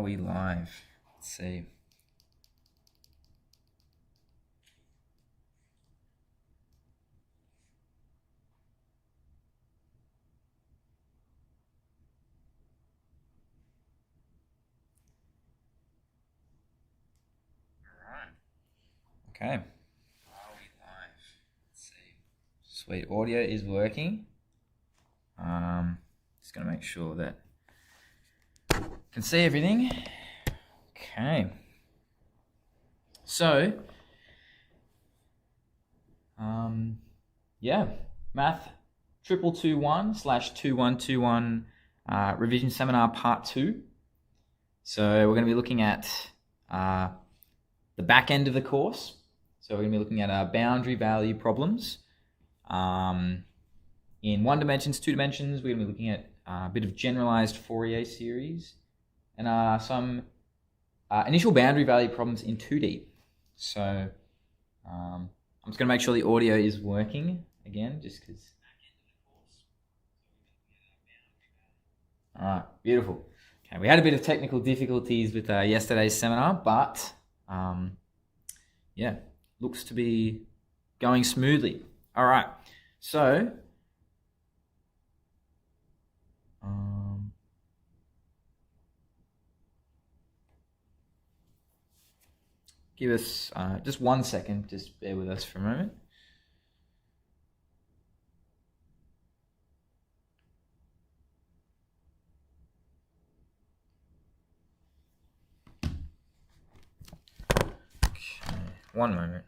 we live? Let's see. Okay. Are we live? Let's see. Sweet. Audio is working. Just gonna make sure that I can see everything. Okay. So, yeah, MATH2121/2121 revision seminar part 2. So we're going to be looking at the back end of the course. So we're going to be looking at boundary value problems in 1 dimensions, 2 dimensions. We're going to be looking at a bit of generalized Fourier series and some initial boundary value problems in 2D. So I'm just going to make sure the audio is working again, just because. All right, beautiful. Okay, we had a bit of technical difficulties with yesterday's seminar, but yeah, looks to be going smoothly. All right, so give us just 1 second, just bear with us for a moment. Okay, 1 moment.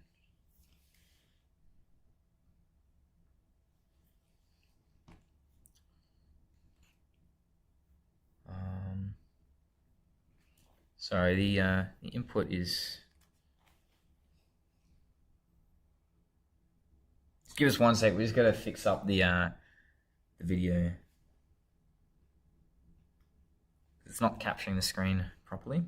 Sorry, the input is. Give us 1 sec. We just got to fix up the video. It's not capturing the screen properly.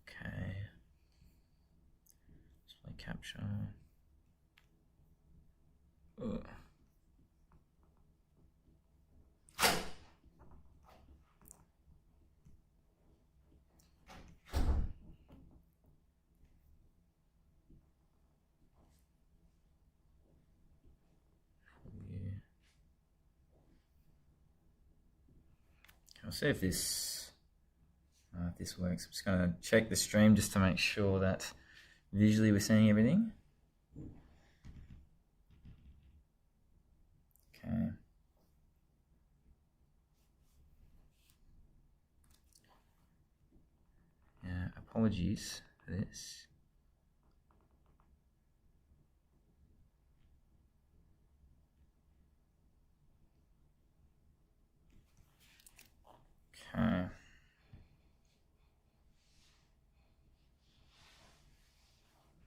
Okay. Display capture. Ugh. I'll see if this works. I'm just going to check the stream just to make sure that visually we're seeing everything. Okay. Yeah, apologies for this. Okay.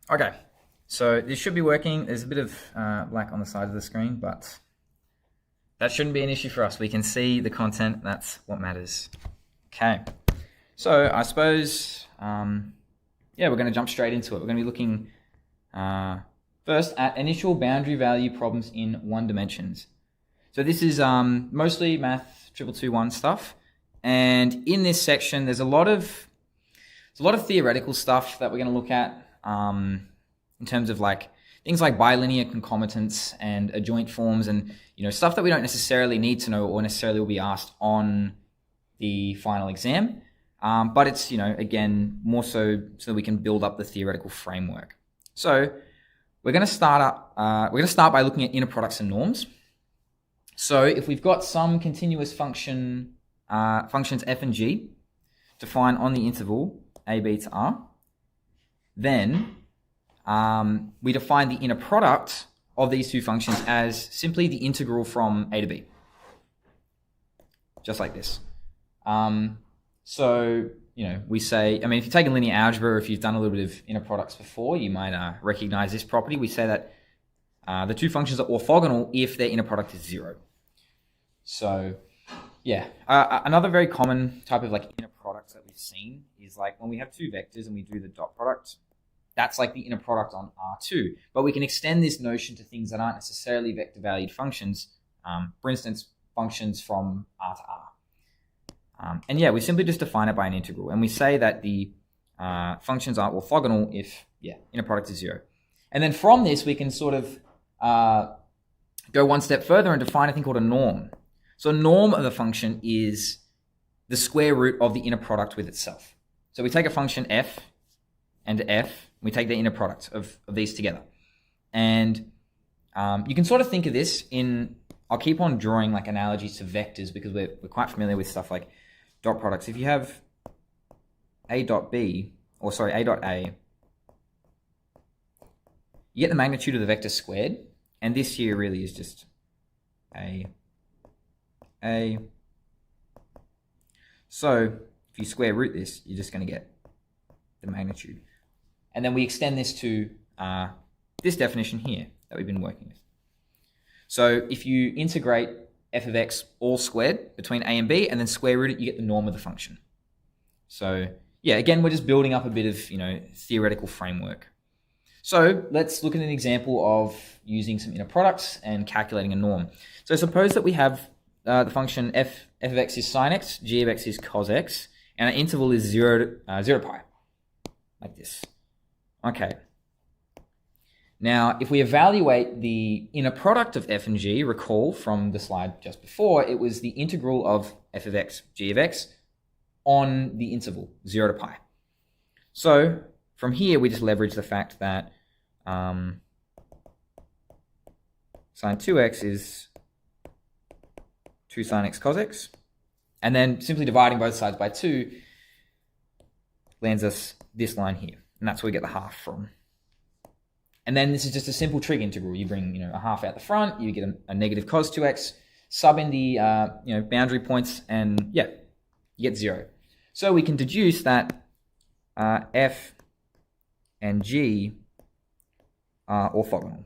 Okay, so this should be working. There's a bit of black on the side of the screen, but that shouldn't be an issue for us. We can see the content. That's what matters. Okay, so I suppose, yeah, we're going to jump straight into it. We're going to be looking first at initial boundary value problems in 1 dimensions. So this is mostly MATH2121 stuff. And in this section, there's a lot of theoretical stuff that we're going to look at in terms of like things like bilinear concomitants and adjoint forms, and stuff that we don't necessarily need to know or necessarily will be asked on the final exam. But it's again more so that we can build up the theoretical framework. So we're going to start by looking at inner products and norms. So if we've got some continuous functions f and g defined on the interval a, b to r, then we define the inner product of these two functions as simply the integral from a to b. Just like this. So, we say, if you've taken linear algebra, or if you've done a little bit of inner products before, you might recognize this property. We say that the two functions are orthogonal if their inner product is 0. So, yeah, another very common type of inner product products that we've seen is like when we have two vectors and we do the dot product, that's like the inner product on R2. But we can extend this notion to things that aren't necessarily vector valued functions. For instance, functions from R to R. And yeah, we simply just define it by an integral. And we say that the functions are orthogonal if, inner product is 0. And then from this, we can sort of go one step further and define a thing called a norm. So a norm of the function is the square root of the inner product with itself. So we take a function f and f, we take the inner product of these together. And you can sort of think of this in, I'll keep on drawing like analogies to vectors because we're quite familiar with stuff like dot products. If you have a dot b, or sorry, a dot a, you get the magnitude of the vector squared, and this here really is just a. So if you square root this, you're just going to get the magnitude. And then we extend this to this definition here that we've been working with. So if you integrate f of x all squared between a and b and then square root it, you get the norm of the function. So yeah, again, we're just building up a bit of theoretical framework. So let's look at an example of using some inner products and calculating a norm. So suppose that we have the function f of x is sine x, g of x is cos x, and our interval is 0 to pi, like this. Okay. Now, if we evaluate the inner product of f and g, recall from the slide just before, it was the integral of f of x, g of x on the interval, 0 to pi. So from here, we just leverage the fact that sine 2x is 2 sine x cos x, and then simply dividing both sides by 2 lands us this line here, and that's where we get the half from. And then this is just a simple trig integral. You bring a half out the front, you get a negative cos 2x, sub in the boundary points, and yeah, you get 0. So we can deduce that f and g are orthogonal.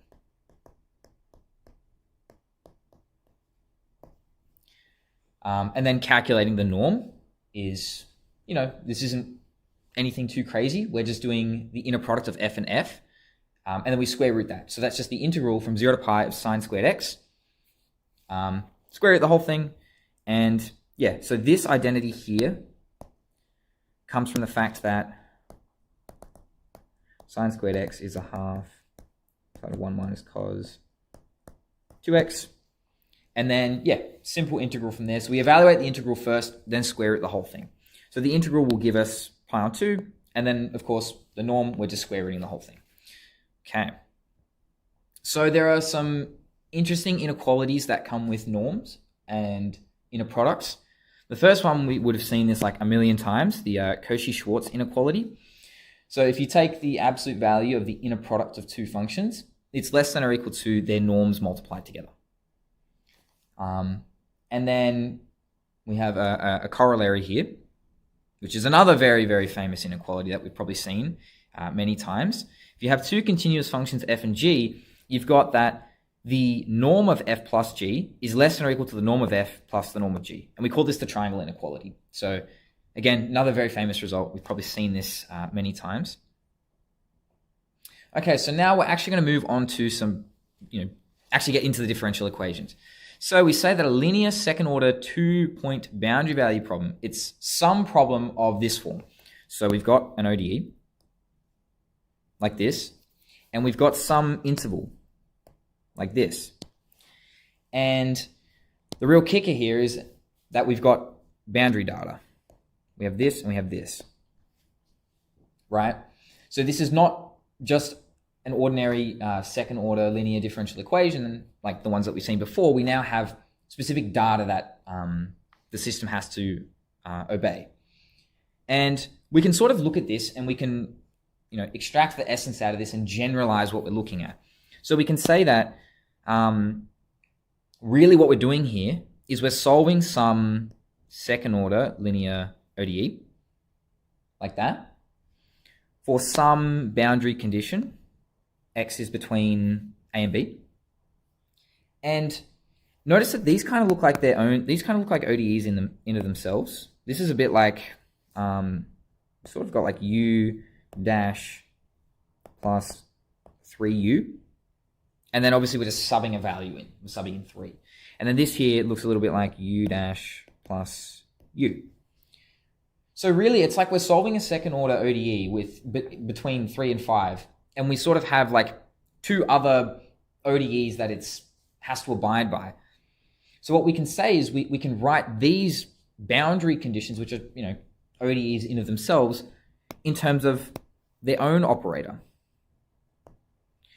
And then calculating the norm is, this isn't anything too crazy. We're just doing the inner product of f and f, and then we square root that. So that's just the integral from 0 to pi of sine squared x. Square root the whole thing, and yeah, so this identity here comes from the fact that sine squared x is a half sine of 1 minus cos 2x. And then, yeah, simple integral from there. So we evaluate the integral first, then square root the whole thing. So the integral will give us pi on 2, and then, of course, the norm, we're just square rooting the whole thing. Okay. So there are some interesting inequalities that come with norms and inner products. The first one, we would have seen this like a million times, the Cauchy-Schwarz inequality. So if you take the absolute value of the inner product of two functions, it's less than or equal to their norms multiplied together. And then we have a corollary here, which is another very, very famous inequality that we've probably seen many times. If you have two continuous functions f and g, you've got that the norm of f plus g is less than or equal to the norm of f plus the norm of g. And we call this the triangle inequality. So again, another very famous result. We've probably seen this many times. Okay, so now we're actually going to move on to some, actually get into the differential equations. So we say that a linear second order 2-point boundary value problem, it's some problem of this form. So we've got an ODE like this, and we've got some interval like this. And the real kicker here is that we've got boundary data. We have this and we have this, right? So this is not just an ordinary second order linear differential equation like the ones that we've seen before. We now have specific data that the system has to obey. And we can sort of look at this and we can extract the essence out of this and generalize what we're looking at. So we can say that really what we're doing here is we're solving some second order linear ODE like that for some boundary condition. X is between A and B. And notice that these kind of look like their own, these kind of look like ODEs in them, themselves. This is a bit like, sort of got like u dash plus 3u. And then obviously we're just subbing a value in. We're subbing in 3. And then this here looks a little bit like u dash plus u. So really, it's like we're solving a second order ODE with between 3 and 5. And we sort of have like 2 other ODEs that it has to abide by. So what we can say is we can write these boundary conditions, which are, you know, ODEs in of themselves, in terms of their own operator.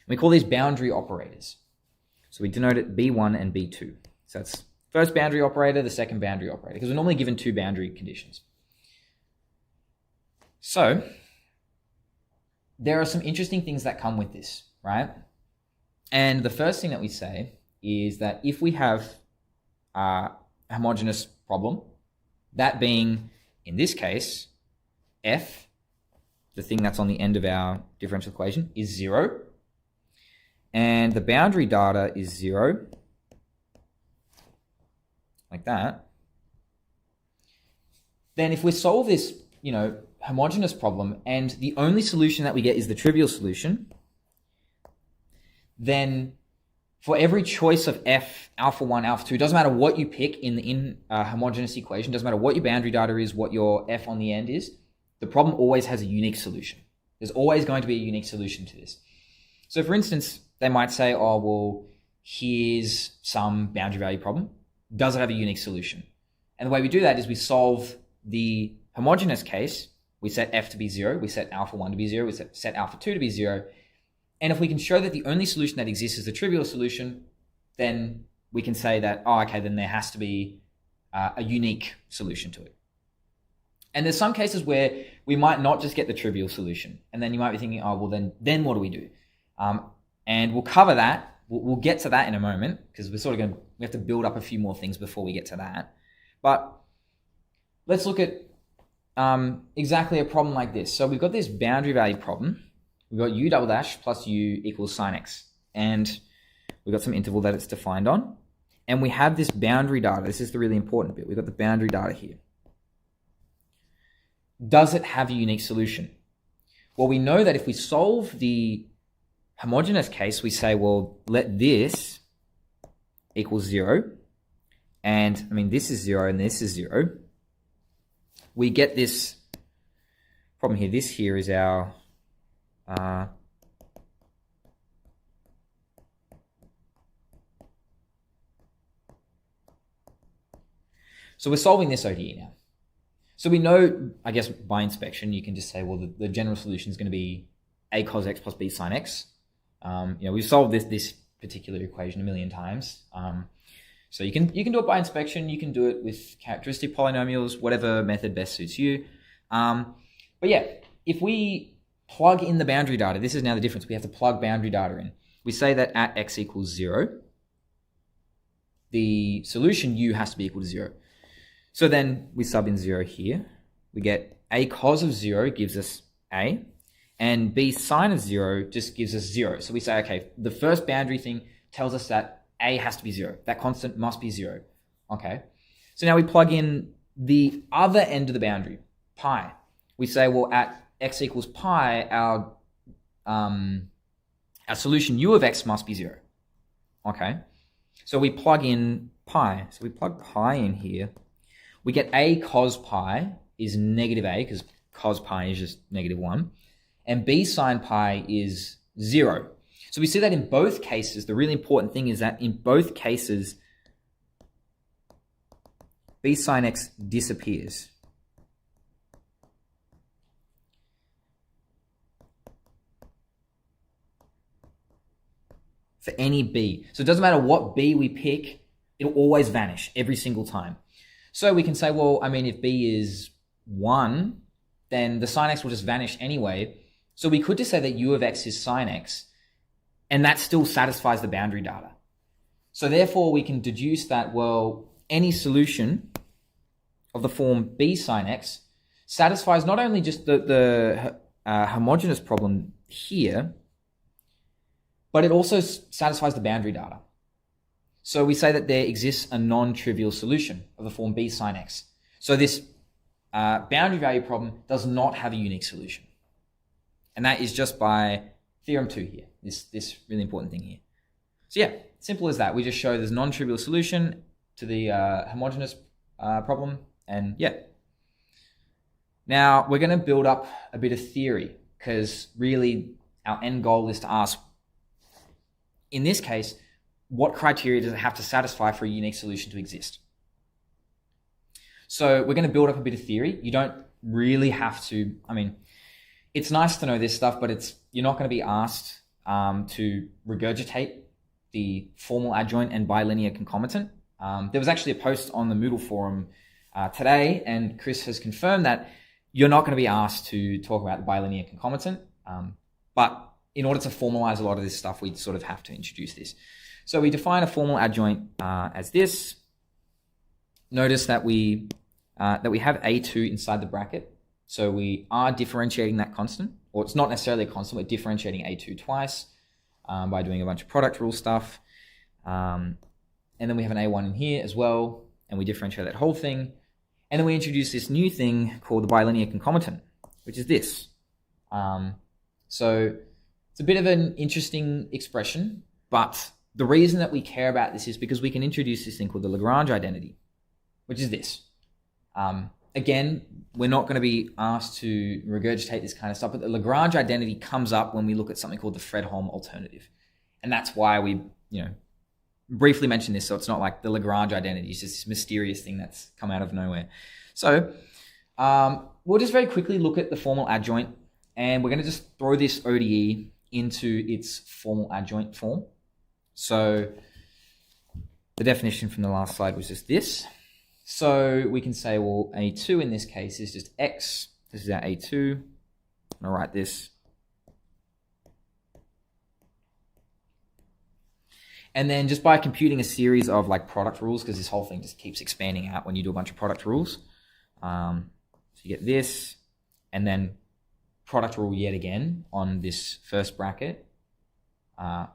We call these boundary operators. So we denote it B1 and B2. So that's first boundary operator, the second boundary operator, because we're normally given 2 boundary conditions. So there are some interesting things that come with this, right? And the first thing that we say is that if we have a homogeneous problem, that being, in this case, f, the thing that's on the end of our differential equation, is 0, and the boundary data is 0, like that, then if we solve this, you know, homogeneous problem and the only solution that we get is the trivial solution, then for every choice of f, alpha 1, alpha 2, doesn't matter what you pick in the homogeneous equation, doesn't matter what your boundary data is, what your f on the end is, the problem always has a unique solution. There's always going to be a unique solution to this. So for instance, they might say, oh, well, here's some boundary value problem. Does it have a unique solution? And the way we do that is we solve the homogeneous case. We set f to be 0, we set alpha 1 to be 0, we set alpha 2 to be 0. And if we can show that the only solution that exists is the trivial solution, then we can say that, oh, okay, then there has to be a unique solution to it. And there's some cases where we might not just get the trivial solution. And then you might be thinking, oh, well, then what do we do? And we'll cover that. We'll get to that in a moment, because we have to build up a few more things before we get to that. But let's look at exactly a problem like this. So we've got this boundary value problem. We've got u double dash plus u equals sine x. And we've got some interval that it's defined on. And we have this boundary data. This is the really important bit. We've got the boundary data here. Does it have a unique solution? Well, we know that if we solve the homogeneous case, we say, well, let this equal 0. And I mean, this is 0 and this is 0. We get this problem here. This here is our so we're solving this ODE now. So we know, I guess, by inspection, you can just say, well, the general solution is going to be a cos x plus b sine x. We've solved this particular equation a million times. So you can do it by inspection. You can do it with characteristic polynomials, whatever method best suits you. But yeah, if we plug in the boundary data, this is now the difference. We have to plug boundary data in. We say that at x equals 0, the solution u has to be equal to 0. So then we sub in 0 here. We get a cos of 0 gives us a, and b sine of 0 just gives us 0. So we say, okay, the first boundary thing tells us that a has to be 0. That constant must be 0. Okay. So now we plug in the other end of the boundary, pi. We say, well, at x equals pi, our solution u of x must be 0. Okay. So we plug in pi. So we plug pi in here. We get a cos pi is negative a, because cos pi is just negative 1. And b sine pi is 0. So we see that in both cases, the really important thing is that in both cases, b sine x disappears. For any b. So it doesn't matter what b we pick, it'll always vanish every single time. So we can say, well, I mean, if b is 1, then the sine x will just vanish anyway. So we could just say that u of x is sine x, and that still satisfies the boundary data. So therefore, we can deduce that, well, any solution of the form b sine x satisfies not only just the homogeneous problem here, but it also satisfies the boundary data. So we say that there exists a non-trivial solution of the form b sine x. So this boundary value problem does not have a unique solution. And that is just by theorem 2 here, this really important thing here. So yeah, simple as that. We just show there's a non-trivial solution to the homogeneous problem, and yeah. Now we're going to build up a bit of theory, because really our end goal is to ask, in this case, what criteria does it have to satisfy for a unique solution to exist? So we're going to build up a bit of theory. You don't really have to, I mean, it's nice to know this stuff, but you're not going to be asked to regurgitate the formal adjoint and bilinear concomitant. There was actually a post on the Moodle forum today, and Chris has confirmed that you're not going to be asked to talk about the bilinear concomitant. But in order to formalize a lot of this stuff, we sort of have to introduce this. So we define a formal adjoint as this. Notice that we have A2 inside the bracket. So we are differentiating that constant, or it's not necessarily a constant, we're differentiating A2 twice by doing a bunch of product rule stuff. And then we have an A1 in here as well, and we differentiate that whole thing. And then we introduce this new thing called the bilinear concomitant, which is this. So it's a bit of an interesting expression, but the reason that we care about this is because we can introduce this thing called the Lagrange identity, which is this. Again, we're not going to be asked to regurgitate this kind of stuff, but the Lagrange identity comes up when we look at something called the Fredholm alternative. And that's why we, briefly mention this, so it's not like the Lagrange identity. It's just this mysterious thing that's come out of nowhere. So we'll just very quickly look at the formal adjoint, and we're going to just throw this ODE into its formal adjoint form. So the definition from the last slide was just this. So we can say, well, A2 in this case is just X. This is our A2. I'm going to write this. And then just by computing a series of like product rules, because this whole thing just keeps expanding out when you do a bunch of product rules. So you get this, and then product rule yet again on this first bracket,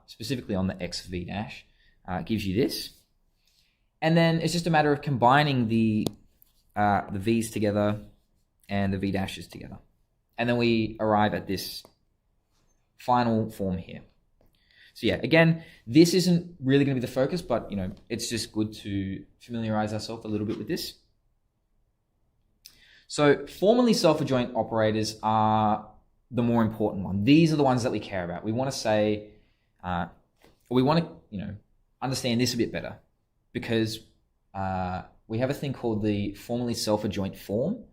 specifically on the X V dash, gives you this. And then it's just a matter of combining the V's together and the V dashes together. And then we arrive at this final form here. So yeah, again, this isn't really going to be the focus, but it's just good to familiarize ourselves a little bit with this. So formally self-adjoint operators are the more important one. These are the ones that we care about. We want to say, we want to, understand this a bit better, because we have a thing called the formally self-adjoint form,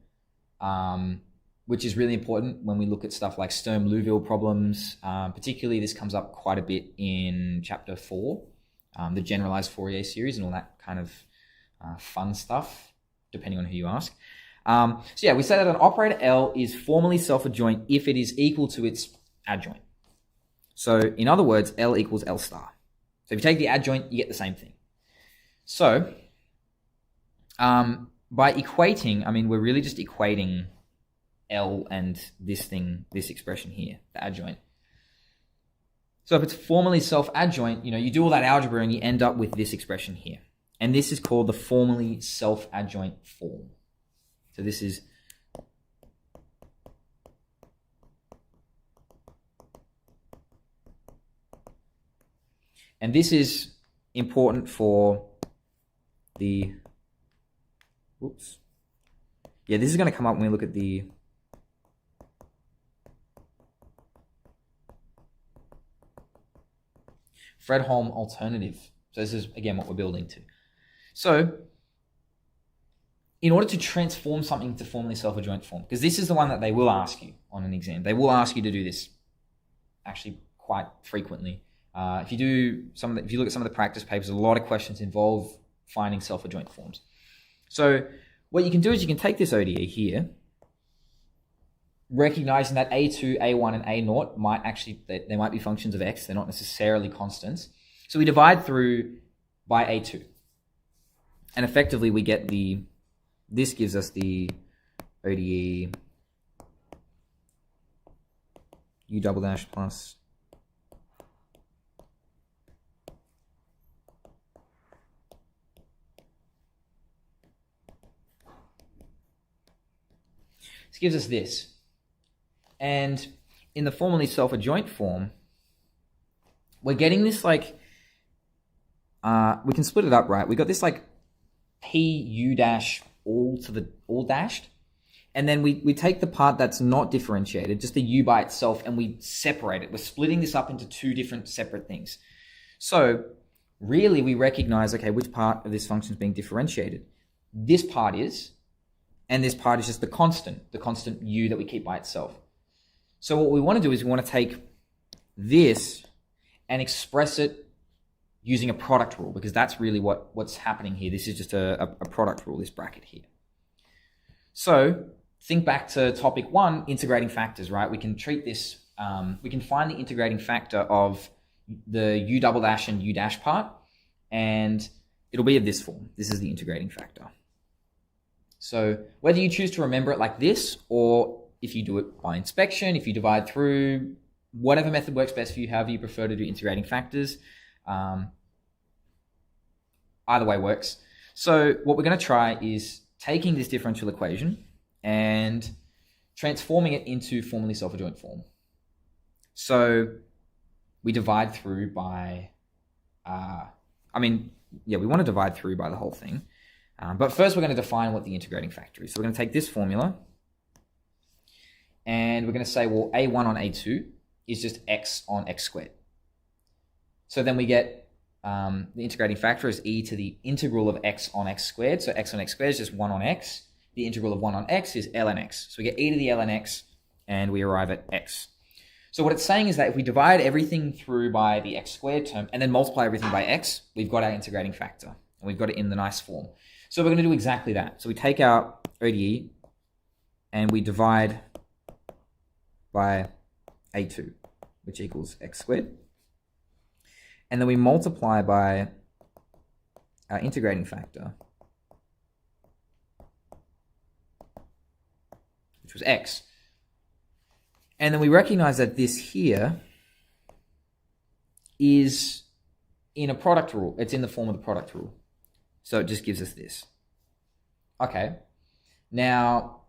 which is really important when we look at stuff like Sturm-Liouville problems. Particularly, this comes up quite a bit in chapter 4, the generalized Fourier series and all that kind of fun stuff, depending on who you ask. So yeah, we say that an operator L is formally self-adjoint if it is equal to its adjoint. So in other words, L equals L star. So if you take the adjoint, you get the same thing. So by equating, we're really just equating L and this thing, this expression here, the adjoint. So if it's formally self-adjoint, you do all that algebra and you end up with this expression here. And this is called the formally self-adjoint form. So this is important for the, this is going to come up when we look at the Fredholm alternative. So this is, again, what we're building to. So in order to transform something to formally self-adjoint form, because this is the one that they will ask you on an exam. They will ask you to do this actually quite frequently. If you look at some of the practice papers, a lot of questions involve finding self-adjoint forms. So what you can do is you can take this ODE here, recognizing that A2, A1, and A0 they might be functions of X. They're not necessarily constants. So we divide through by A2. And effectively we get this gives us the ODE U double dash plus This gives us this. And in the formally self-adjoint form, we're getting this like, we can split it up, right? We got this like pu dash all dashed. And then we take the part that's not differentiated, just the u by itself, and we separate it. We're splitting this up into two different separate things. So really we recognize, okay, which part of this function is being differentiated? This part is, and this part is just the constant u that we keep by itself. So what we want to do is we want to take this and express it using a product rule, because that's really what's happening here. This is just a product rule, this bracket here. So think back to topic 1, integrating factors, right? We can treat this, we can find the integrating factor of the u double dash and u dash part, and it'll be of this form. This is the integrating factor. So whether you choose to remember it like this, or if you do it by inspection, if you divide through, whatever method works best for you, however you prefer to do integrating factors, either way works. So what we're going to try is taking this differential equation and transforming it into formally self-adjoint form. So we divide through by, we want to divide through by the whole thing. But first we're going to define what the integrating factor is. So we're going to take this formula and we're going to say, well, a1 on a2 is just x on x squared. So then we get the integrating factor is e to the integral of x on x squared. So x on x squared is just 1 on x. The integral of 1 on x is ln x. So we get e to the ln x, and we arrive at x. So what it's saying is that if we divide everything through by the x squared term and then multiply everything by x, we've got our integrating factor, and we've got it in the nice form. So we're going to do exactly that. So we take our ODE and we divide by a2, which equals x squared. And then we multiply by our integrating factor, which was x. And then we recognize that this here is in a product rule. It's in the form of the product rule. So it just gives us this. Okay. Now,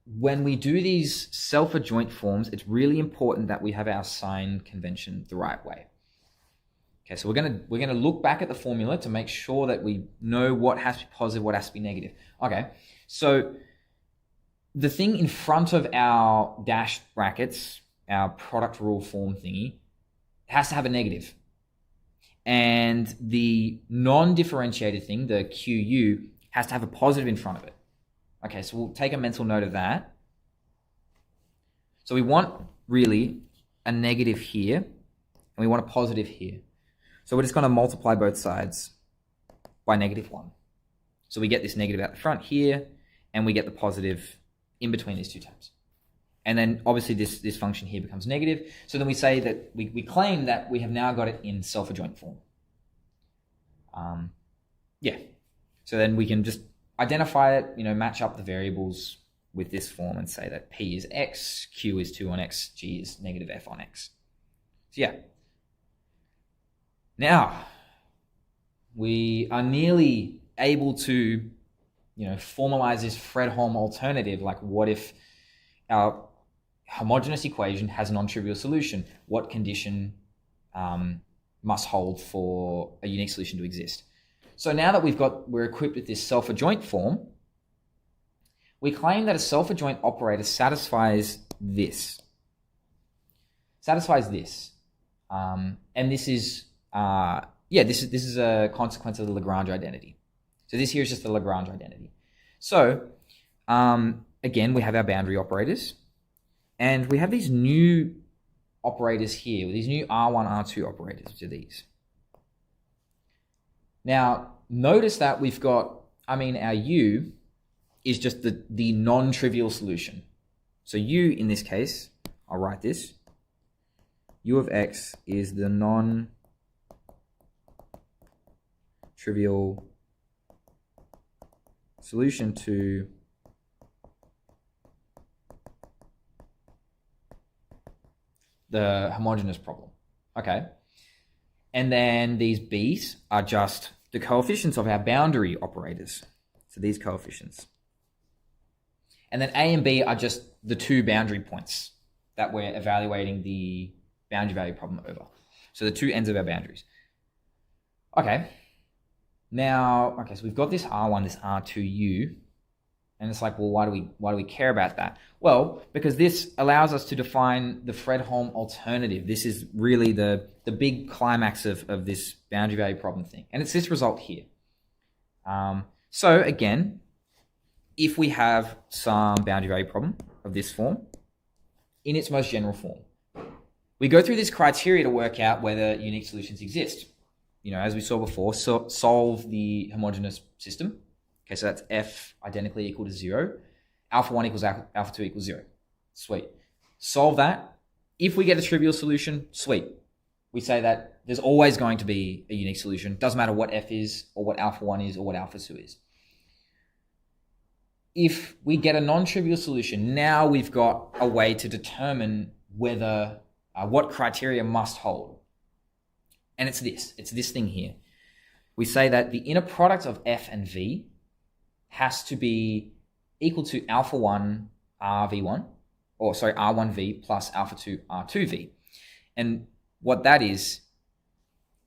when we do these self-adjoint forms, it's really important that we have our sign convention the right way. Okay, so we're gonna look back at the formula to make sure that we know what has to be positive, what has to be negative. Okay, so the thing in front of our dashed brackets, our product rule form thingy, has to have a negative. And the non-differentiated thing, the QU, has to have a positive in front of it. Okay, so we'll take a mental note of that. So we want really a negative here, and we want a positive here. So we're just going to multiply both sides by -1. So we get this negative out the front here, and we get the positive in between these two terms. And then obviously this function here becomes negative. So then we say that we claim that we have now got it in self-adjoint form. So then we can just identify it, match up the variables with this form and say that P is X, Q is 2 on X, G is -f on X. So yeah. Now, we are nearly able to, formalize this Fredholm alternative. Like, what if our homogeneous equation has a non-trivial solution? What condition must hold for a unique solution to exist? So now that we're equipped with this self-adjoint form, we claim that a self-adjoint operator satisfies this. And this is this is a consequence of the Lagrange identity. So this here is just the Lagrange identity. So again, we have our boundary operators, and we have these new operators here, these new R1, R2 operators, which are these. Now, notice that we've got, our U is just the non-trivial solution. So U, in this case, I'll write this. U of X is the non-trivial solution to the homogeneous problem. Okay. And then these B's are just the coefficients of our boundary operators. So these coefficients. And then A and B are just the two boundary points that we're evaluating the boundary value problem over. So the two ends of our boundaries. Okay. Now, okay, so we've got this R1, this R2U, and it's like, well, why do we care about that? Well, because this allows us to define the Fredholm alternative. This is really the big climax of this boundary value problem thing. And it's this result here. So again, if we have some boundary value problem of this form, in its most general form, we go through this criteria to work out whether unique solutions exist. You know, as we saw before, so solve the homogeneous system. Okay, so that's F identically equal to 0. Alpha 1 equals alpha 2 equals 0. Sweet. Solve that. If we get a trivial solution, sweet. We say that there's always going to be a unique solution. Doesn't matter what F is, or what alpha 1 is, or what alpha 2 is. If we get a non-trivial solution, now we've got a way to determine whether what criteria must hold. And it's this thing here. We say that the inner product of F and V has to be equal to alpha 1 RV1, or sorry, R1V plus alpha 2 R2V. And what that is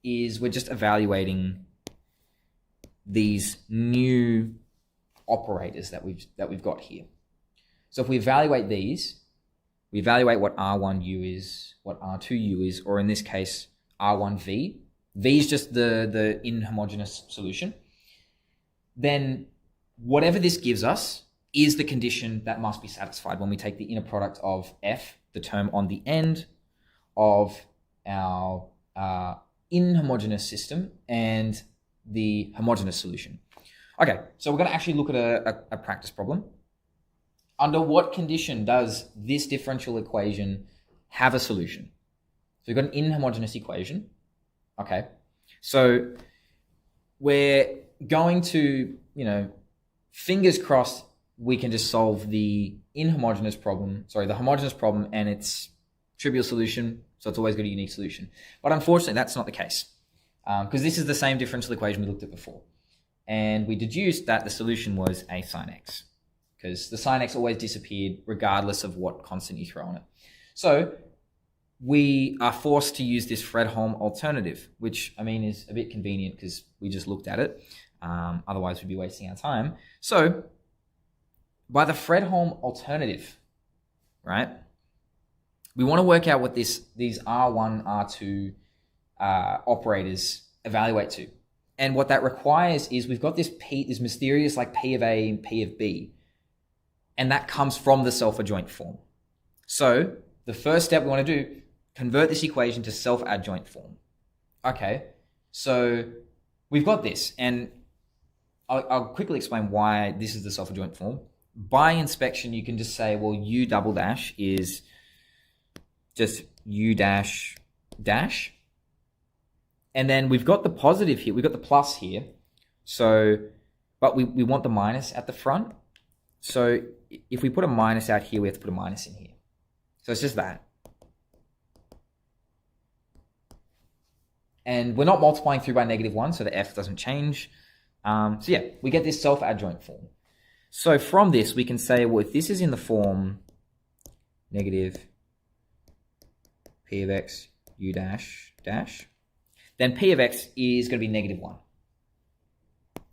we're just evaluating these new operators that we've got here. So if we evaluate these, we evaluate what R1U is, what R2U is, or in this case, R1V. V is just the inhomogeneous solution. Then whatever this gives us is the condition that must be satisfied when we take the inner product of F, the term on the end of our inhomogeneous system, and the homogeneous solution. Okay, so we're going to actually look at a practice problem. Under what condition does this differential equation have a solution? So we've got an inhomogeneous equation. Okay, so we're going to, fingers crossed, we can just solve the the homogeneous problem and its trivial solution. So it's always got a unique solution. But unfortunately, that's not the case, because this is the same differential equation we looked at before. And we deduced that the solution was a sine x, because the sine x always disappeared regardless of what constant you throw on it. So we are forced to use this Fredholm alternative, which is a bit convenient because we just looked at it. Otherwise, we'd be wasting our time. So by the Fredholm alternative, right, we want to work out what these R1, R2 operators evaluate to. And what that requires is we've got this mysterious like P of A and P of B, and that comes from the self-adjoint form. So the first step we want to do, convert this equation to self-adjoint form. Okay, so we've got this, and I'll quickly explain why this is the self-adjoint form. By inspection, you can just say, well, U double dash is just U dash dash. And then we've got the positive here, we've got the plus here. So, but we want the minus at the front. So if we put a minus out here, we have to put a minus in here. So it's just that. And we're not multiplying through by -1, so the F doesn't change. So yeah, we get this self-adjoint form. So from this, we can say, well, if this is in the form negative P of X U dash dash, then P of X is going to be -1,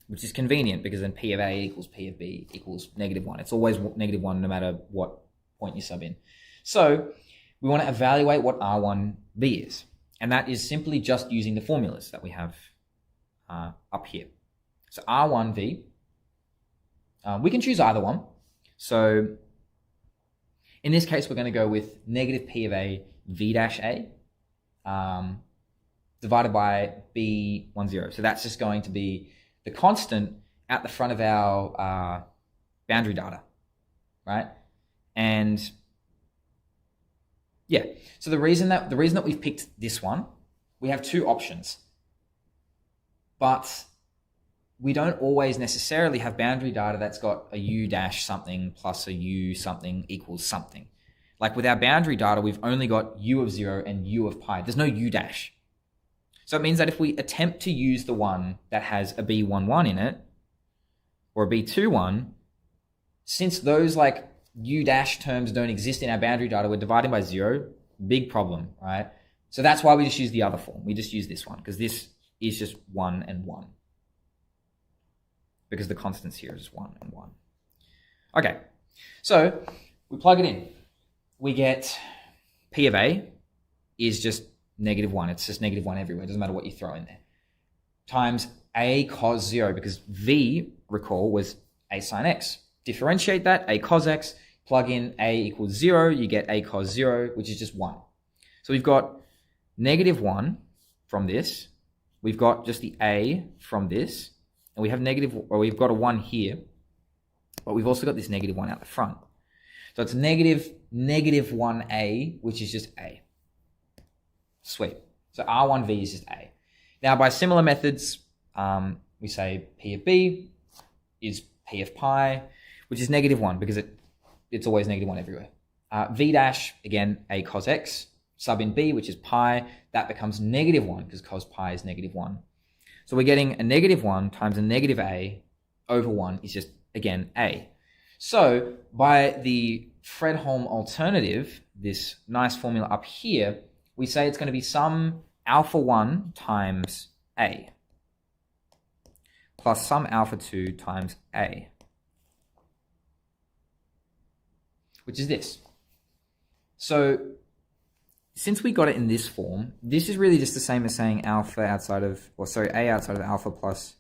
which is convenient because then P of A equals P of B equals -1. It's always -1 no matter what point you sub in. So we want to evaluate what R1V is. And that is simply just using the formulas that we have up here. So R1V, we can choose either one. So in this case, we're going to go with negative P of A V dash A divided by B10. So that's just going to be the constant at the front of our boundary data, right? And yeah, so the reason that we've picked this one, we have two options, but we don't always necessarily have boundary data that's got a U dash something plus a U something equals something. Like with our boundary data, we've only got U of 0 and U of pi. There's no U dash. So it means that if we attempt to use the one that has a B11 in it, or a B21, since those like U dash terms don't exist in our boundary data, we're dividing by 0. Big problem, right? So that's why we just use the other form. We just use this one because this is just 1 and 1. Because the constants here is 1 and 1. Okay, so we plug it in. We get P of A is just -1. It's just -1 everywhere. It doesn't matter what you throw in there. Times A cos 0, because V, recall, was A sine X. Differentiate that, A cos X, plug in A equals 0, you get A cos 0, which is just 1. So we've got -1 from this. We've got just the A from this. And we have we've got a 1 here. But we've also got this -1 out the front. So it's -1A, which is just A. Sweet. So R1V is just A. Now, by similar methods, we say P of B is P of pi, which is -1 because it's always -1 everywhere. V dash, again, A cos X. Sub in B, which is pi, that becomes -1 because cos pi is -1. So we're getting a -1 times a -A over 1 is just, again, A. So by the Fredholm alternative, this nice formula up here, we say it's going to be some alpha 1 times A plus some alpha 2 times A, which is this. So since we got it in this form, this is really just the same as saying alpha outside of, A outside of alpha plus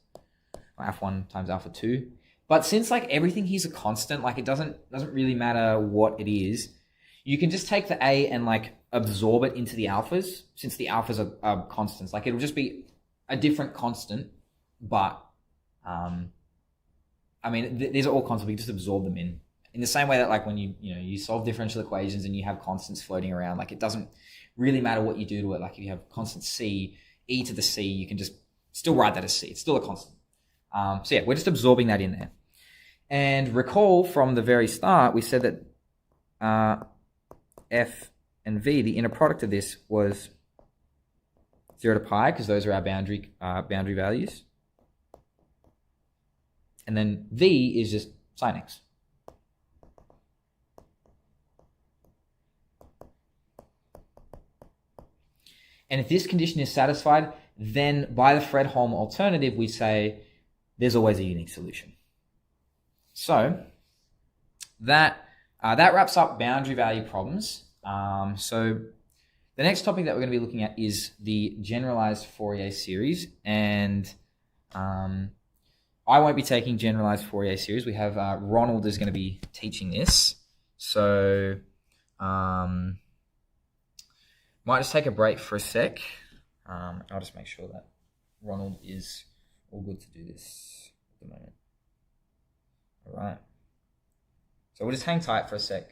alpha 1 times alpha 2. But since like everything here's a constant, like it doesn't really matter what it is, you can just take the A and like absorb it into the alphas, since the alphas are constants. Like it'll just be a different constant, but I mean, these are all constants. We can just absorb them in the same way that like when you solve differential equations and you have constants floating around, like it doesn't really matter what you do to it. Like if you have constant C, e to the C, you can just still write that as C. It's still a constant. So yeah, we're just absorbing that in there. And recall from the very start, we said that F and V, the inner product of this was 0 to pi, because those are our boundary values. And then V is just sine X. And if this condition is satisfied, then by the Fredholm alternative, we say there's always a unique solution. So that wraps up boundary value problems. So the next topic that we're going to be looking at is the generalized Fourier series. And I won't be taking generalized Fourier series. We have Ronald is going to be teaching this. So might just take a break for a sec. I'll just make sure that Ronald is all good to do this at the moment. All right. So we'll just hang tight for a sec.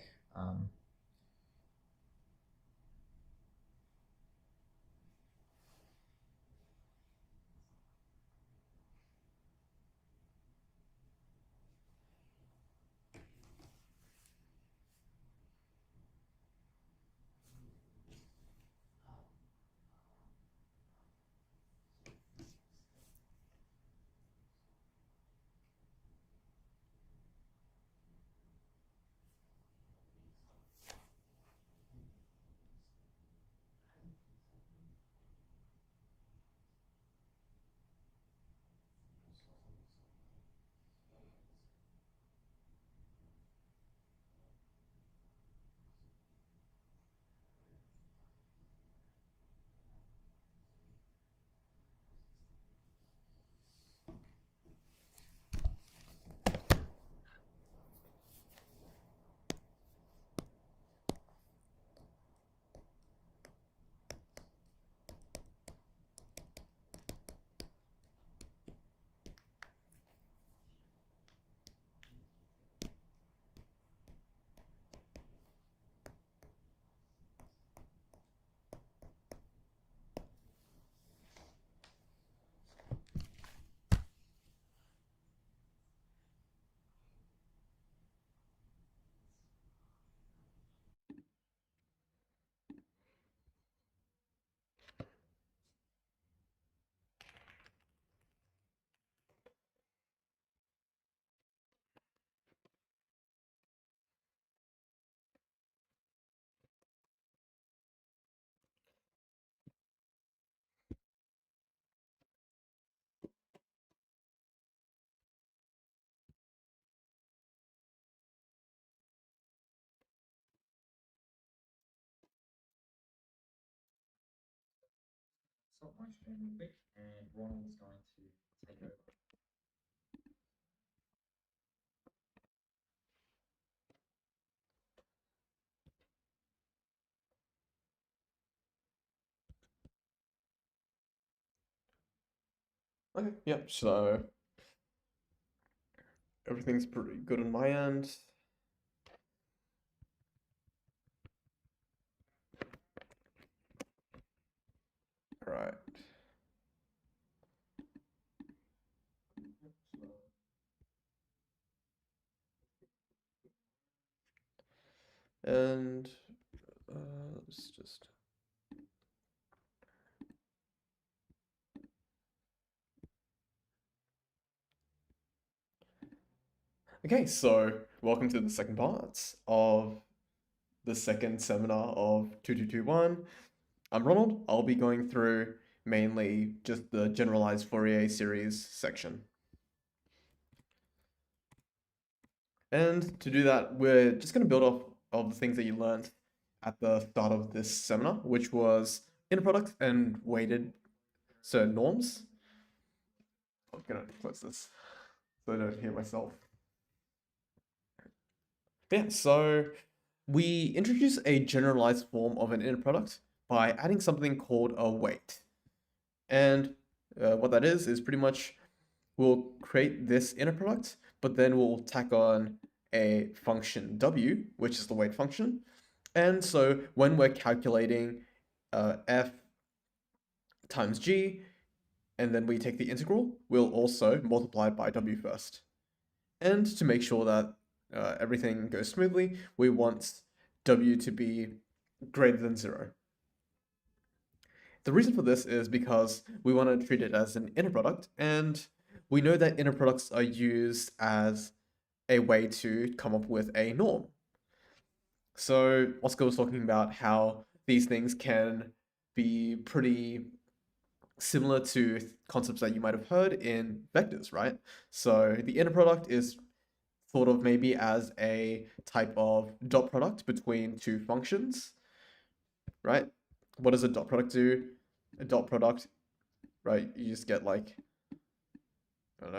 stop my stream real quick, and Ronald's going to take over. Okay, yep, so everything's pretty good on my end. All right. And let's just okay, so welcome to the second part of the second seminar of 2221. I'm Ronald. I'll be going through mainly just the generalized Fourier series section. And to do that, we're just going to build off of the things that you learned at the start of this seminar, which was inner products and weighted norms. I'm going to close this so I don't hear myself. Yeah, so we introduce a generalized form of an inner product by adding something called a weight. And what that is pretty much we'll create this inner product, but then we'll tack on a function w, which is the weight function. And so when we're calculating f times g, and then we take the integral, we'll also multiply it by w first. And to make sure that everything goes smoothly, we want w to be greater than 0. The reason for this is because we want to treat it as an inner product, and we know that inner products are used as a way to come up with a norm. So Oscar was talking about how these things can be pretty similar to concepts that you might have heard in vectors, right? So the inner product is thought of maybe as a type of dot product between two functions, right? What does a dot product do? A dot product, right? You just get like, I don't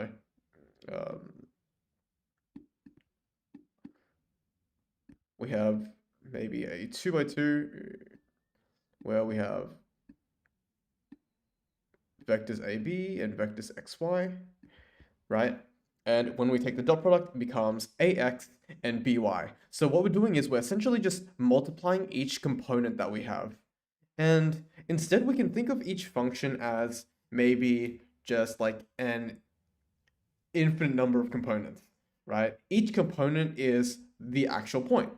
know, we have maybe a 2 by 2 where we have vectors AB and vectors XY, right? And when we take the dot product, it becomes AX and BY. So what we're doing is we're essentially just multiplying each component that we have. And instead we can think of each function as maybe just like an infinite number of components, right? Each component is the actual point.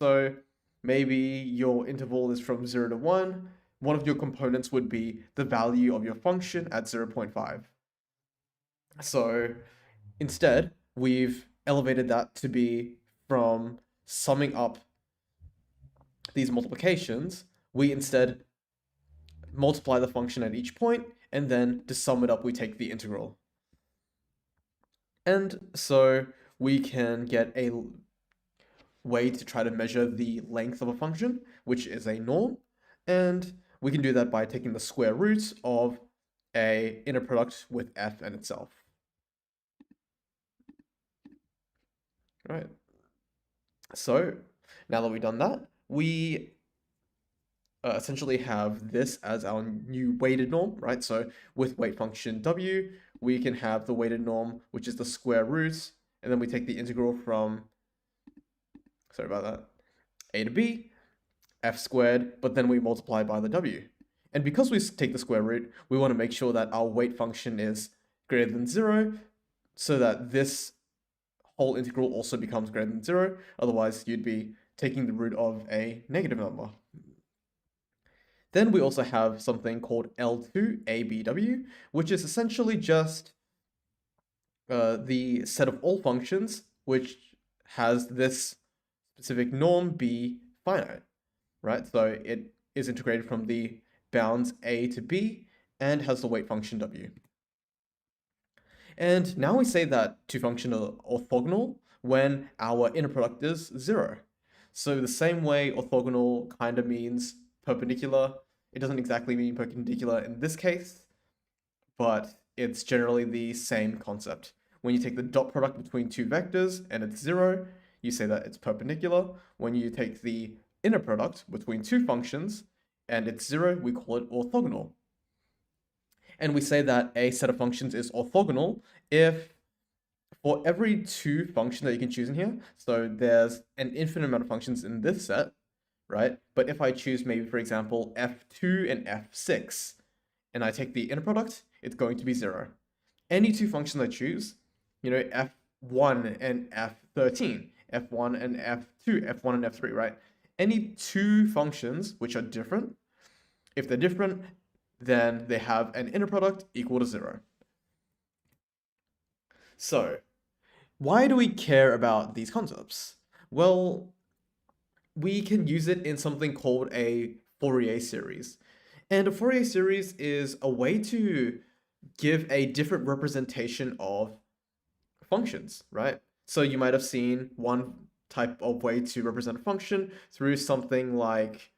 So maybe your interval is from 0 to 1. One of your components would be the value of your function at 0.5. So instead, we've elevated that to be from summing up these multiplications, we instead multiply the function at each point, and then to sum it up, we take the integral. And so we can get a way to try to measure the length of a function, which is a norm. And we can do that by taking the square root of a inner product with f and itself. Right. So now that we've done that, we essentially have this as our new weighted norm, right? So with weight function w, we can have the weighted norm, which is the square root, and then we take the integral from, sorry about that, a to b, f squared, but then we multiply by the w. And because we take the square root, we want to make sure that our weight function is greater than 0, so that this whole integral also becomes greater than 0. Otherwise, you'd be taking the root of a negative number. Then we also have something called L2ABW, which is essentially just the set of all functions which has this specific norm be finite, right? So it is integrated from the bounds a to b and has the weight function w. And now we say that two functions are orthogonal when our inner product is 0. So the same way orthogonal kind of means perpendicular, It doesn't exactly mean perpendicular in this case, but it's generally the same concept. When you take the dot product between two vectors and it's 0, you say that it's perpendicular. When you take the inner product between two functions and it's 0, we call it orthogonal. And we say that a set of functions is orthogonal if for every two functions that you can choose in here, so there's an infinite amount of functions in this set, right? But if I choose maybe, for example, f2 and f6, and I take the inner product, it's going to be 0. Any two functions I choose, f1 and f13, f1 and f2, f1 and f3, right? Any two functions which are different, if they're different, then they have an inner product equal to 0. So, why do we care about these concepts? Well, we can use it in something called a Fourier series. And a Fourier series is a way to give a different representation of functions, right? So you might have seen one type of way to represent a function through something like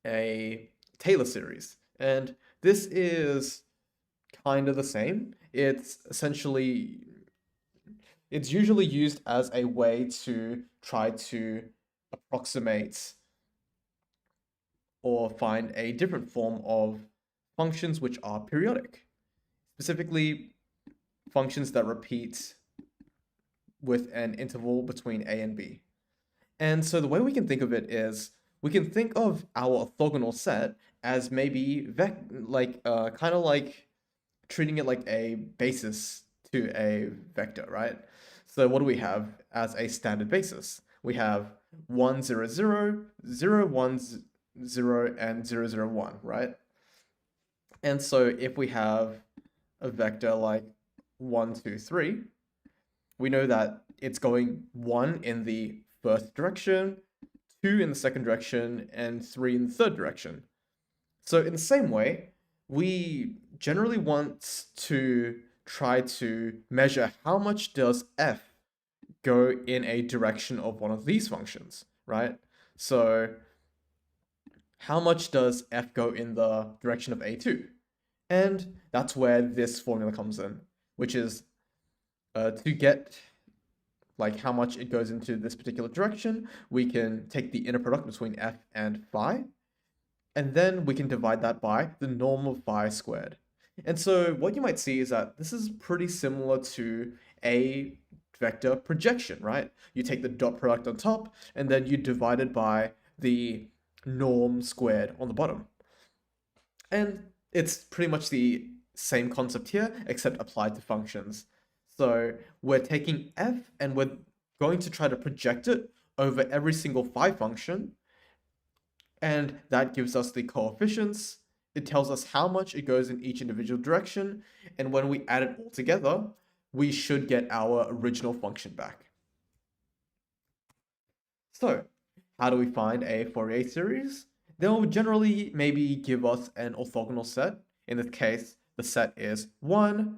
a Taylor series. And this is kind of the same. It's usually used as a way to try to approximate or find a different form of functions which are periodic. Specifically, functions that repeat with an interval between a and b. And so the way we can think of it is, we can think of our orthogonal set as maybe kind of like treating it like a basis to a vector, right? So what do we have as a standard basis? We have 1, 0, 0, 0, 1, 0, and 0, 0, 1, right? And so if we have a vector like 1, 2, 3, we know that it's going 1 in the first direction, 2 in the second direction, and 3 in the third direction. So in the same way, we generally want to try to measure how much does f go in a direction of one of these functions, right? So how much does f go in the direction of a2? And that's where this formula comes in, which is to get like how much it goes into this particular direction, we can take the inner product between f and phi, and then we can divide that by the norm of phi squared. And so what you might see is that this is pretty similar to a vector projection, right? You take the dot product on top, and then you divide it by the norm squared on the bottom. And it's pretty much the same concept here, except applied to functions. So we're taking f and we're going to try to project it over every single phi function, and that gives us the coefficients. It tells us how much it goes in each individual direction, and when we add it all together, we should get our original function back. So, how do we find a Fourier series? They'll generally maybe give us an orthogonal set. In this case, the set is 1,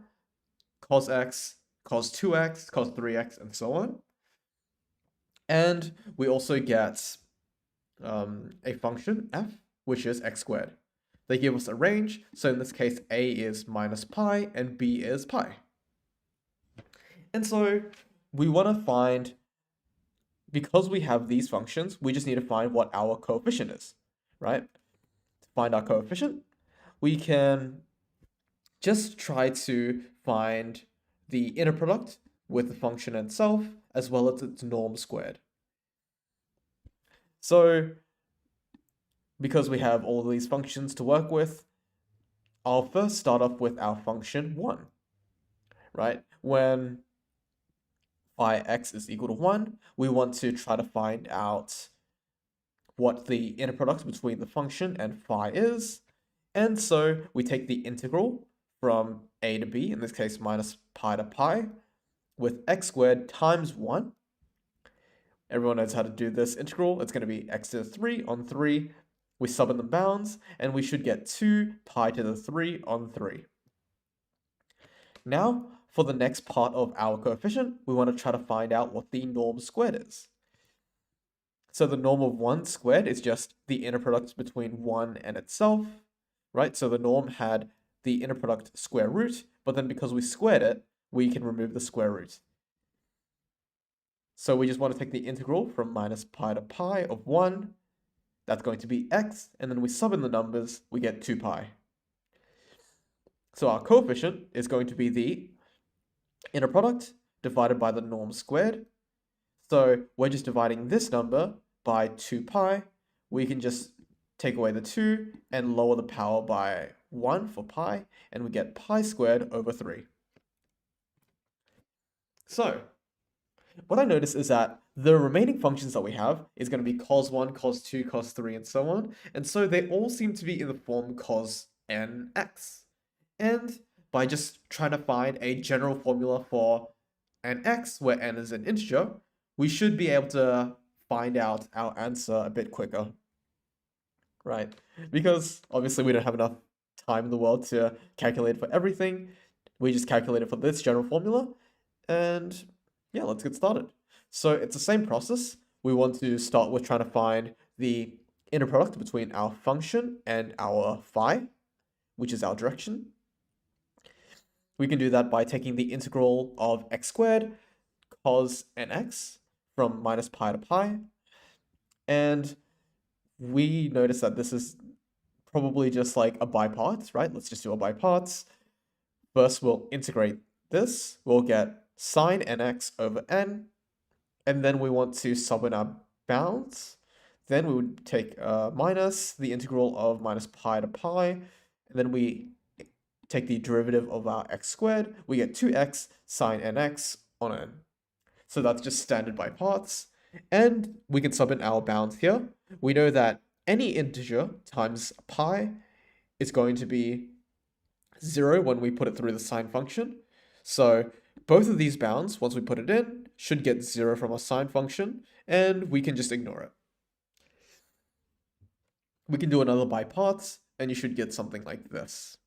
cos x, cos 2x, cos 3x, and so on. And we also get a function f, which is x squared. They give us a range, so in this case, a is minus pi and b is pi. And so we want to find, because we have these functions, we just need to find what our coefficient is, right? To find our coefficient, we can just try to find the inner product with the function itself, as well as its norm squared. So, because we have all of these functions to work with, I'll first start off with our function 1, right? When phi x is equal to 1, we want to try to find out what the inner product between the function and phi is. And so we take the integral from a to b, in this case minus pi to pi, with x squared times 1. Everyone knows how to do this integral. It's going to be x to the 3 on 3. We sub in the bounds, and we should get 2 pi to the 3 on 3. Now, for the next part of our coefficient, we want to try to find out what the norm squared is. So the norm of 1 squared is just the inner product between 1 and itself, right? So the norm had the inner product square root, but then because we squared it, we can remove the square root. So we just want to take the integral from minus pi to pi of 1. That's going to be x, and then we sub in the numbers, we get 2 pi. So our coefficient is going to be the inner product divided by the norm squared. So we're just dividing this number by 2 pi. We can just take away the 2 and lower the power by 1 for pi, and we get pi squared over 3. So what I notice is that the remaining functions that we have is going to be cos 1, cos 2, cos 3, and so on. And so they all seem to be in the form cos nx. And by just trying to find a general formula for an x where n is an integer, we should be able to find out our answer a bit quicker. Right? Because obviously we don't have enough time in the world to calculate for everything. We just calculated for this general formula. And yeah, let's get started. So it's the same process. We want to start with trying to find the inner product between our function and our phi, which is our direction. We can do that by taking the integral of x squared cos nx from minus pi to pi. And we notice that this is probably just like a by parts, right? Let's just do a by parts. First, we'll integrate this. We'll get sine nx over n. And then we want to sub in our bounds. Then we would take minus the integral of minus pi to pi. And then we take the derivative of our x squared. We get 2x sine nx on n. So that's just standard by parts. And we can sub in our bounds here. We know that any integer times pi is going to be 0 when we put it through the sine function. So both of these bounds, once we put it in, should get 0 from our sine function, and we can just ignore it. We can do another by parts, and you should get something like this.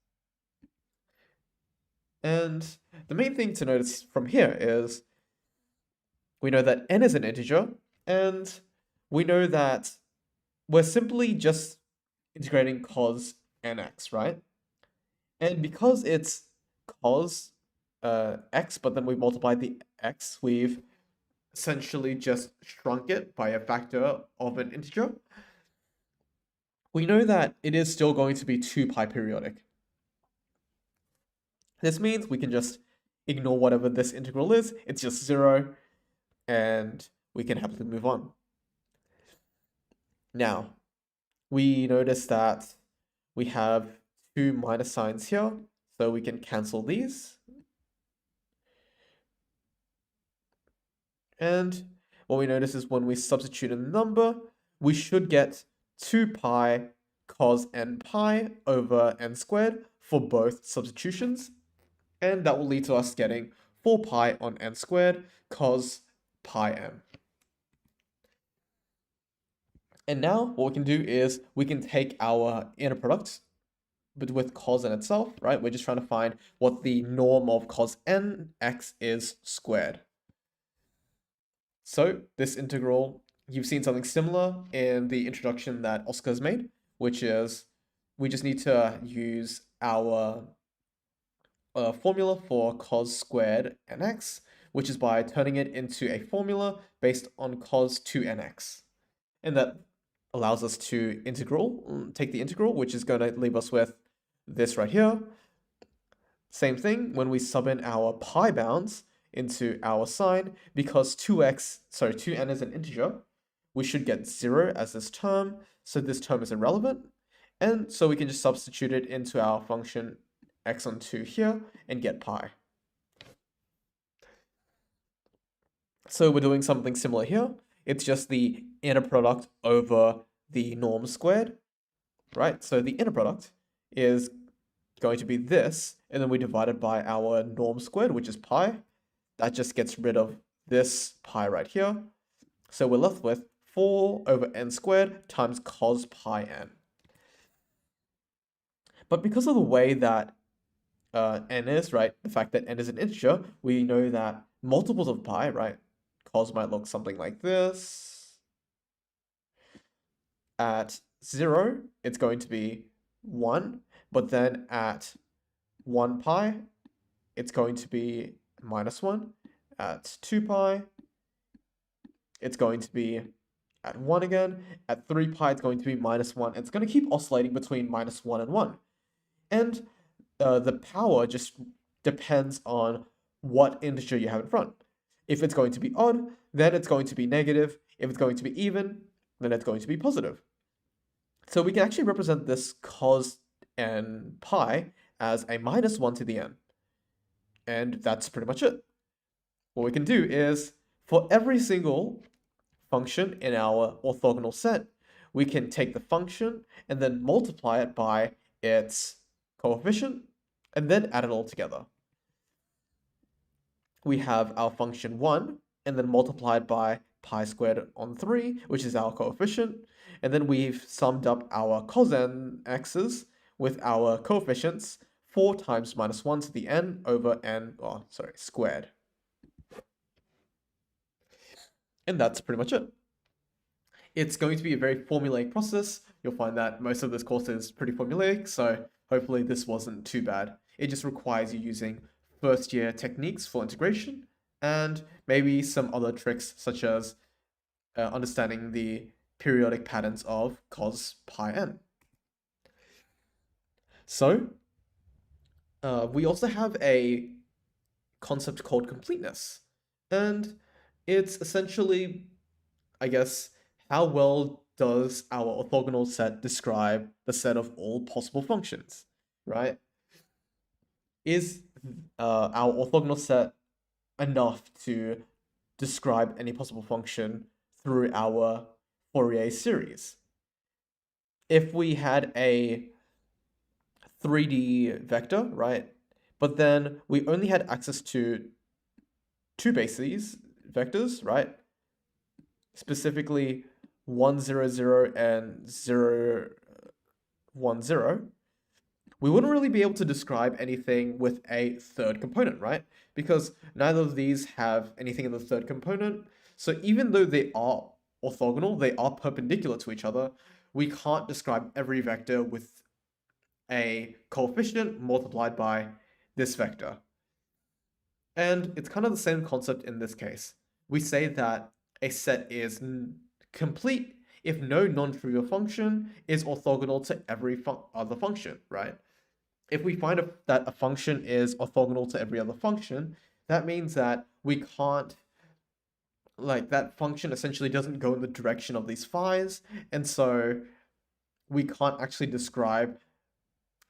And the main thing to notice from here is we know that n is an integer, and we know that we're simply just integrating cos nx, right? And because it's cos x, but then we multiplied the x, we've essentially just shrunk it by a factor of an integer. We know that it is still going to be 2 pi periodic. This means we can just ignore whatever this integral is. It's just 0, and we can happily move on. Now, we notice that we have 2 minus signs here, so we can cancel these. And what we notice is when we substitute a number, we should get 2 pi cos n pi over n squared for both substitutions. And that will lead to us getting 4 pi on n squared cos pi n. And now what we can do is we can take our inner product, but with cos n itself, right? We're just trying to find what the norm of cos nx is squared. So this integral, you've seen something similar in the introduction that Oscar's made, which is we just need to use our formula for cos squared nx, which is by turning it into a formula based on cos 2nx. And that allows us to take the integral, which is going to leave us with this right here. Same thing when we sub in our pi bounds into our sign, because 2n is an integer, we should get 0 as this term, so this term is irrelevant, and so we can just substitute it into our function x on 2 here and get pi. So we're doing something similar here. It's just the inner product over the norm squared, right? So the inner product is going to be this, and then we divide it by our norm squared, which is pi. That just gets rid of this pi right here. So we're left with 4 over n squared times cos pi n. But because of the way that n is, right, the fact that n is an integer, we know that multiples of pi, right, cos might look something like this. at 0, it's going to be 1, but then at 1 pi, it's going to be -1. At 2 pi, it's going to be at 1 again. At 3 pi, it's going to be -1. It's going to keep oscillating between -1 and 1. And the power just depends on what integer you have in front. If it's going to be odd, then it's going to be negative. If it's going to be even, then it's going to be positive. So we can actually represent this cos n pi as a -1 to the n. And that's pretty much it. What we can do is, for every single function in our orthogonal set, we can take the function and then multiply it by its coefficient and then add it all together. We have our function 1 and then multiplied by pi squared on 3, which is our coefficient. And then we've summed up our cos n x's with our coefficients, 4 times -1 to the n over n, squared. And that's pretty much it. It's going to be a very formulaic process. You'll find that most of this course is pretty formulaic, so hopefully this wasn't too bad. It just requires you using first year techniques for integration and maybe some other tricks such as understanding the periodic patterns of cos pi n. So we also have a concept called completeness, and it's essentially, I guess, how well does our orthogonal set describe the set of all possible functions, right? Is our orthogonal set enough to describe any possible function through our Fourier series? If we had a 3D vector, right, but then we only had access to two bases vectors, right, specifically 1, 0, 0 and 0, 1, 0, we wouldn't really be able to describe anything with a third component, right? Because neither of these have anything in the third component. So even though they are orthogonal, they are perpendicular to each other, we can't describe every vector with a coefficient multiplied by this vector. And it's kind of the same concept in this case. We say that a set is complete if no non-trivial function is orthogonal to every other function, right? If we find that a function is orthogonal to every other function, that means that we can't, like, that function essentially doesn't go in the direction of these phi's, and so we can't actually describe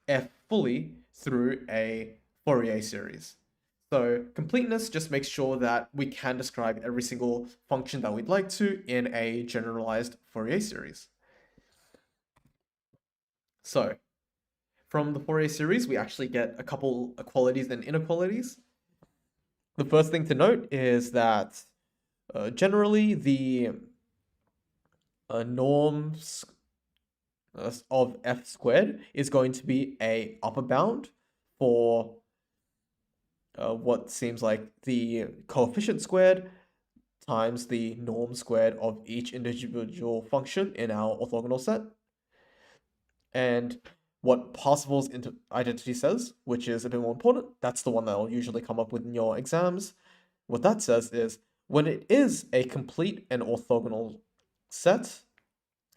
f fully through a Fourier series. So completeness just makes sure that we can describe every single function that we'd like to in a generalized Fourier series. So from the Fourier series, we actually get a couple equalities and inequalities. The first thing to note is that generally the norms of f squared is going to be a upper bound for what seems like the coefficient squared times the norm squared of each individual function in our orthogonal set. And what Parsifal's identity says, which is a bit more important, that's the one that will usually come up with in your exams. What that says is, when it is a complete and orthogonal set,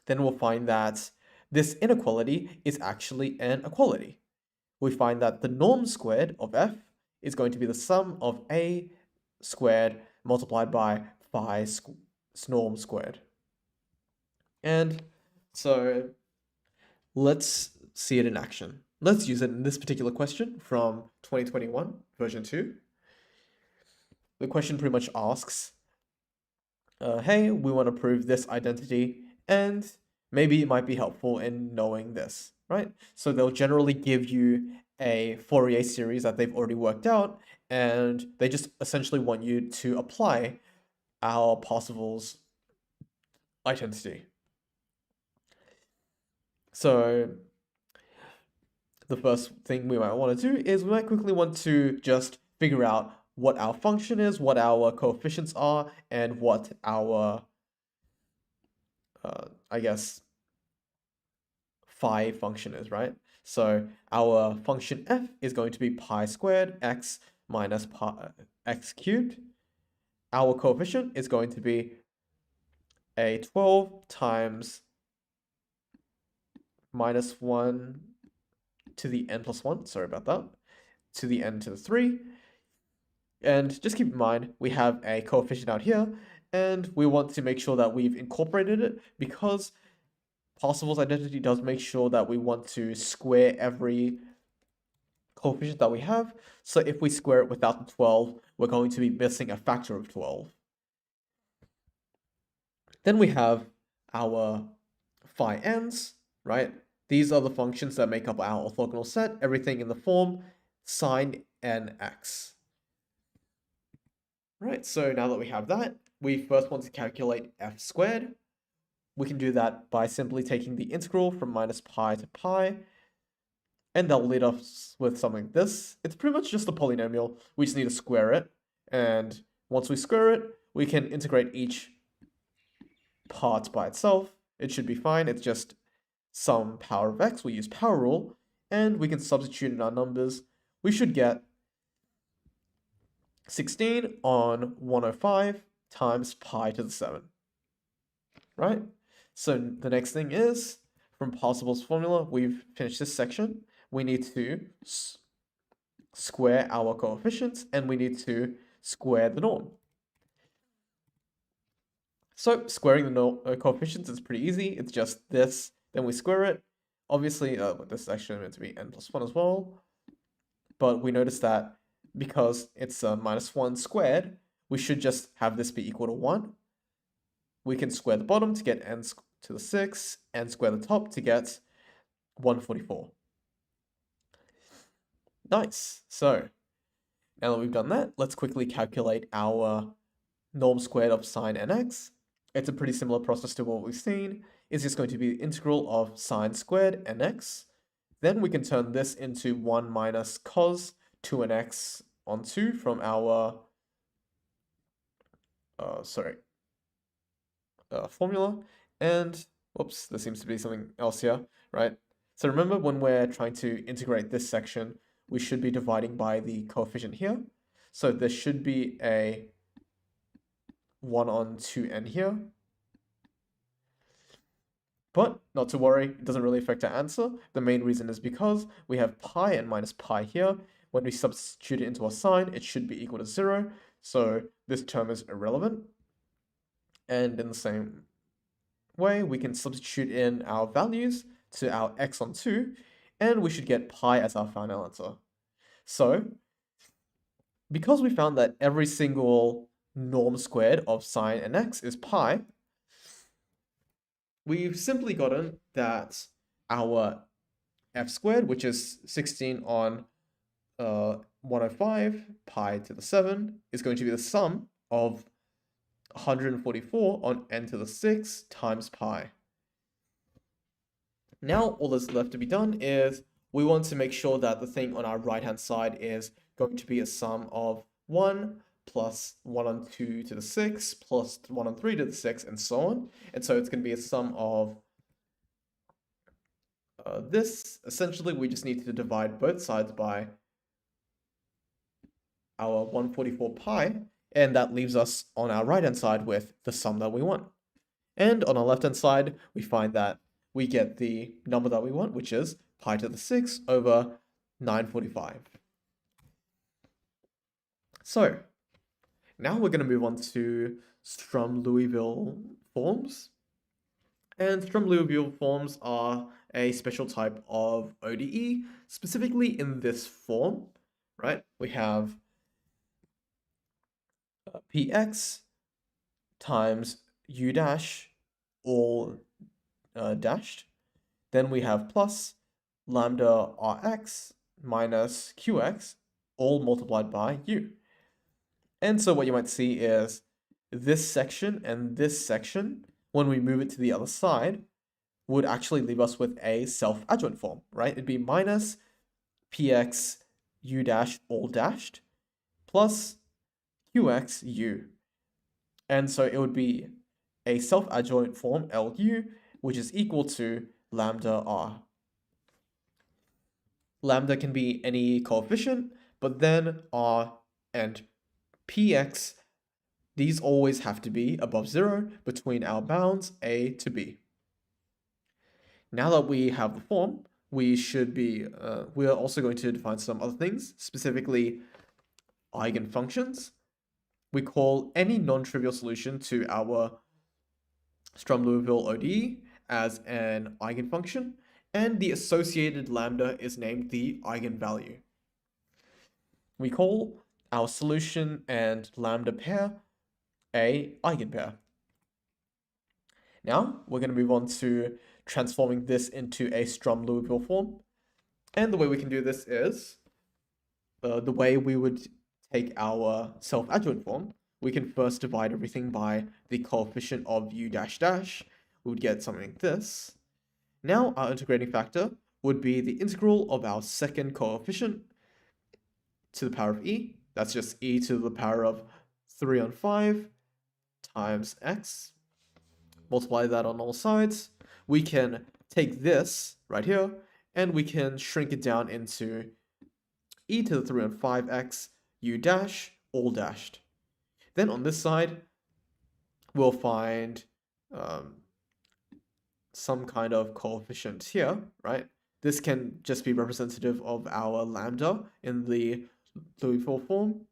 then we'll find that this inequality is actually an equality. We find that the norm squared of f is going to be the sum of a squared multiplied by phi norm squared. And so let's see it in action. Let's use it in this particular question from 2021, version 2. The question pretty much asks, hey, we want to prove this identity, and maybe it might be helpful in knowing this, right? So they'll generally give you a Fourier series that they've already worked out, and they just essentially want you to apply our Parsifal's identity. So the first thing we might want to do is we might quickly want to just figure out what our function is, what our coefficients are, and what our, I guess, phi function is, right? So our function f is going to be pi squared x minus pi x cubed. Our coefficient is going to be a 12 times minus 1 to the n plus 1, sorry about that, to the n to the 3. And just keep in mind, we have a coefficient out here, and we want to make sure that we've incorporated it because Parsifal's identity does make sure that we want to square every coefficient that we have. So if we square it without the 12, we're going to be missing a factor of 12. Then we have our phi n's, right? These are the functions that make up our orthogonal set, everything in the form sine nx. Right, so now that we have that, we first want to calculate f squared. We can do that by simply taking the integral from minus pi to pi, and that'll lead us with something like this. It's pretty much just a polynomial. We just need to square it, and once we square it, we can integrate each part by itself. It should be fine. It's just some power of x. We use power rule, and we can substitute in our numbers. We should get 16 on 105 times pi to the 7, right? So the next thing is, from Parsifal's formula, we've finished this section. We need to square our coefficients, and we need to square the norm. So squaring the coefficients is pretty easy. It's just this, then we square it. Obviously, this is actually meant to be n plus 1 as well. But we notice that because it's minus 1 squared, we should just have this be equal to 1. We can square the bottom to get n to the 6, and square the top to get 144. Nice. So now that we've done that, let's quickly calculate our norm squared of sine nx. It's a pretty similar process to what we've seen. It's just going to be the integral of sine squared nx. Then we can turn this into 1 minus cos 2nx on 2 from our formula. And whoops, there seems to be something else here, right? So remember, when we're trying to integrate this section, we should be dividing by the coefficient here. So there should be a 1 on 2n here. But not to worry, it doesn't really affect our answer. The main reason is because we have pi and minus pi here. When we substitute it into a sign, it should be equal to 0. So this term is irrelevant. And in the same way, we can substitute in our values to our x on 2, and we should get pi as our final answer. So, because we found that every single norm squared of sine nx is pi, we've simply gotten that our f squared, which is 16 on 105 pi to the 7, is going to be the sum of 144 on n to the 6 times pi. Now all that's left to be done is we want to make sure that the thing on our right hand side is going to be a sum of 1 plus 1 on 2 to the 6 plus 1 on 3 to the 6 and so on. And so it's going to be a sum of this. Essentially, we just need to divide both sides by our 144 pi, and that leaves us on our right hand side with the sum that we want. And on our left hand side, we find that we get the number that we want, which is pi to the 6 over 945. So now we're going to move on to Strum-Liouville forms. And Strum-Liouville forms are a special type of ODE, specifically in this form, right? We have px times u dash all dashed. Then we have plus lambda rx minus qx all multiplied by u. And so what you might see is this section and this section, when we move it to the other side, would actually leave us with a self-adjoint form, right? It'd be minus px u dash all dashed plus qx u. And so it would be a self-adjoint form LU, which is equal to lambda r lambda can be any coefficient, but then r and px, these always have to be above 0 between our bounds a to b. Now that we have the form, we are also going to define some other things, specifically eigenfunctions. We call any non-trivial solution to our Sturm-Liouville ODE as an eigenfunction, and the associated lambda is named the eigenvalue. We call our solution and lambda pair a eigenpair. Now we're going to move on to transforming this into a Sturm-Liouville form. And the way we can do this is the way we would take our self-adjoint form. We can first divide everything by the coefficient of u dash dash. We would get something like this. Now our integrating factor would be the integral of our second coefficient to the power of e. That's just e to the power of 3 on 5 times x. Multiply that on all sides. We can take this right here and we can shrink it down into e to the 3 on 5x u dash all dashed. Then on this side, we'll find some kind of coefficient here, right? This can just be representative of our lambda in the Liouville form.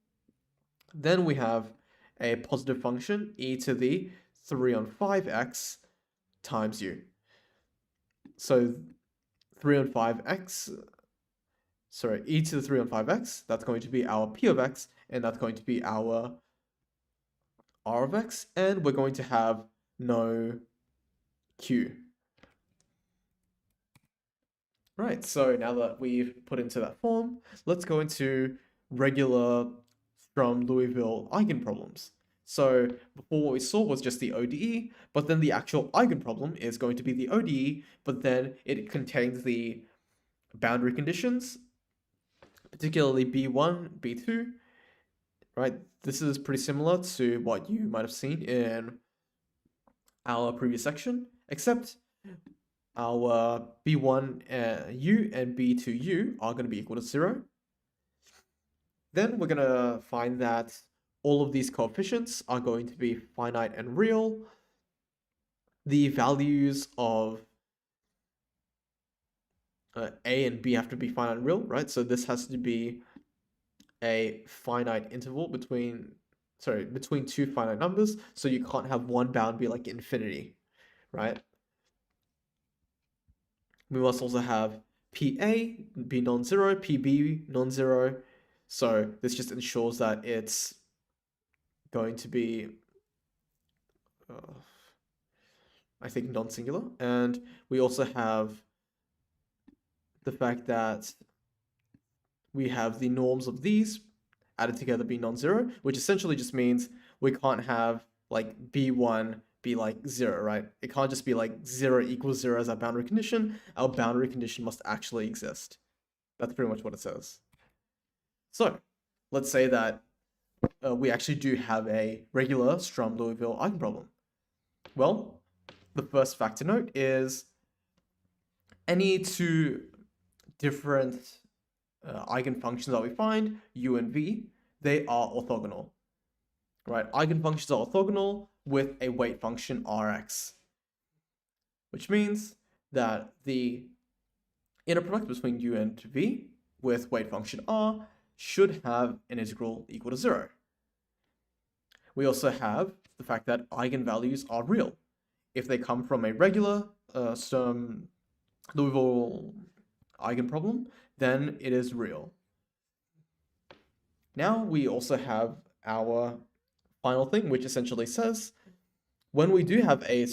Then we have a positive function, e to the 3 on 5x times u. So 3 on 5x, sorry, e to the 3 on 5x, that's going to be our p of x, and that's going to be our r of x, and we're going to have no q. Right, so now that we've put into that form, let's go into regular Sturm-Liouville eigenproblems. So before what we saw was just the ODE, but then the actual eigenproblem is going to be the ODE, but then it contains the boundary conditions, particularly B1, B2, right? This is pretty similar to what you might have seen in our previous section, except our B1u and B2u are going to be equal to 0. Then we're going to find that all of these coefficients are going to be finite and real. The values of a and b have to be finite and real, right? So this has to be a finite interval between two finite numbers. So you can't have one bound be like infinity, right? We must also have PA be non-zero, PB non-zero. So this just ensures that it's going to be, I think, non-singular. And we also have the fact that we have the norms of these added together be non-zero, which essentially just means we can't have like B1 be like 0, right? It can't just be like 0 equals 0 as our boundary condition. Our boundary condition must actually exist. That's pretty much what it says. So let's say that we actually do have a regular Sturm-Liouville eigenproblem. Well, the first fact to note is any two different eigenfunctions that we find, u and v, they are orthogonal, right? Eigenfunctions are orthogonal with a weight function Rx, which means that the inner product between u and v with weight function R should have an integral equal to 0. We also have the fact that eigenvalues are real. If they come from a regular Sturm-Liouville eigenproblem, then it is real. Now we also have our final thing, which essentially says when we do have a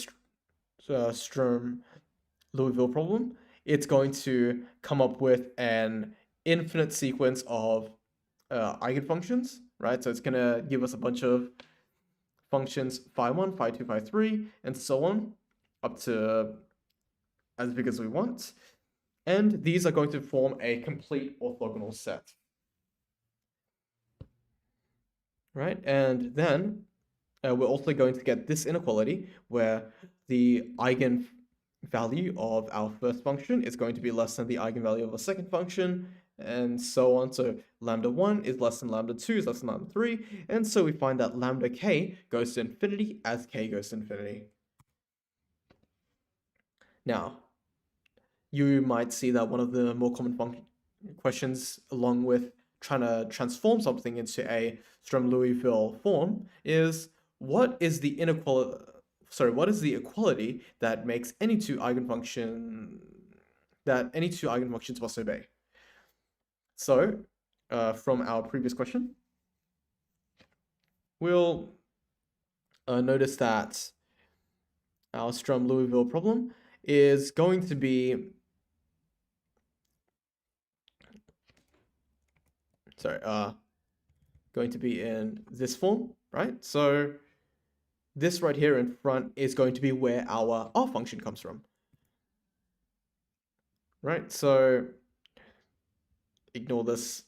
Sturm-Liouville problem, it's going to come up with an infinite sequence of eigenfunctions, right? So it's going to give us a bunch of functions phi1, phi2, phi3, and so on, up to as big as we want. And these are going to form a complete orthogonal set. Right, and then we're also going to get this inequality where the value of our first function is going to be less than the eigenvalue of a second function, and so on. So lambda 1 is less than lambda 2 is less than lambda 3, and so we find that lambda k goes to infinity as k goes to infinity. Now, you might see that one of the more common questions, along with trying to transform something into a Sturm-Liouville form, is what is the inequality? Sorry, what is the equality that makes any two eigenfunctions must obey? So, from our previous question, we'll notice that our Sturm-Liouville problem is going to be going to be in this form, right? So this right here in front is going to be where our R function comes from, right? So ignore this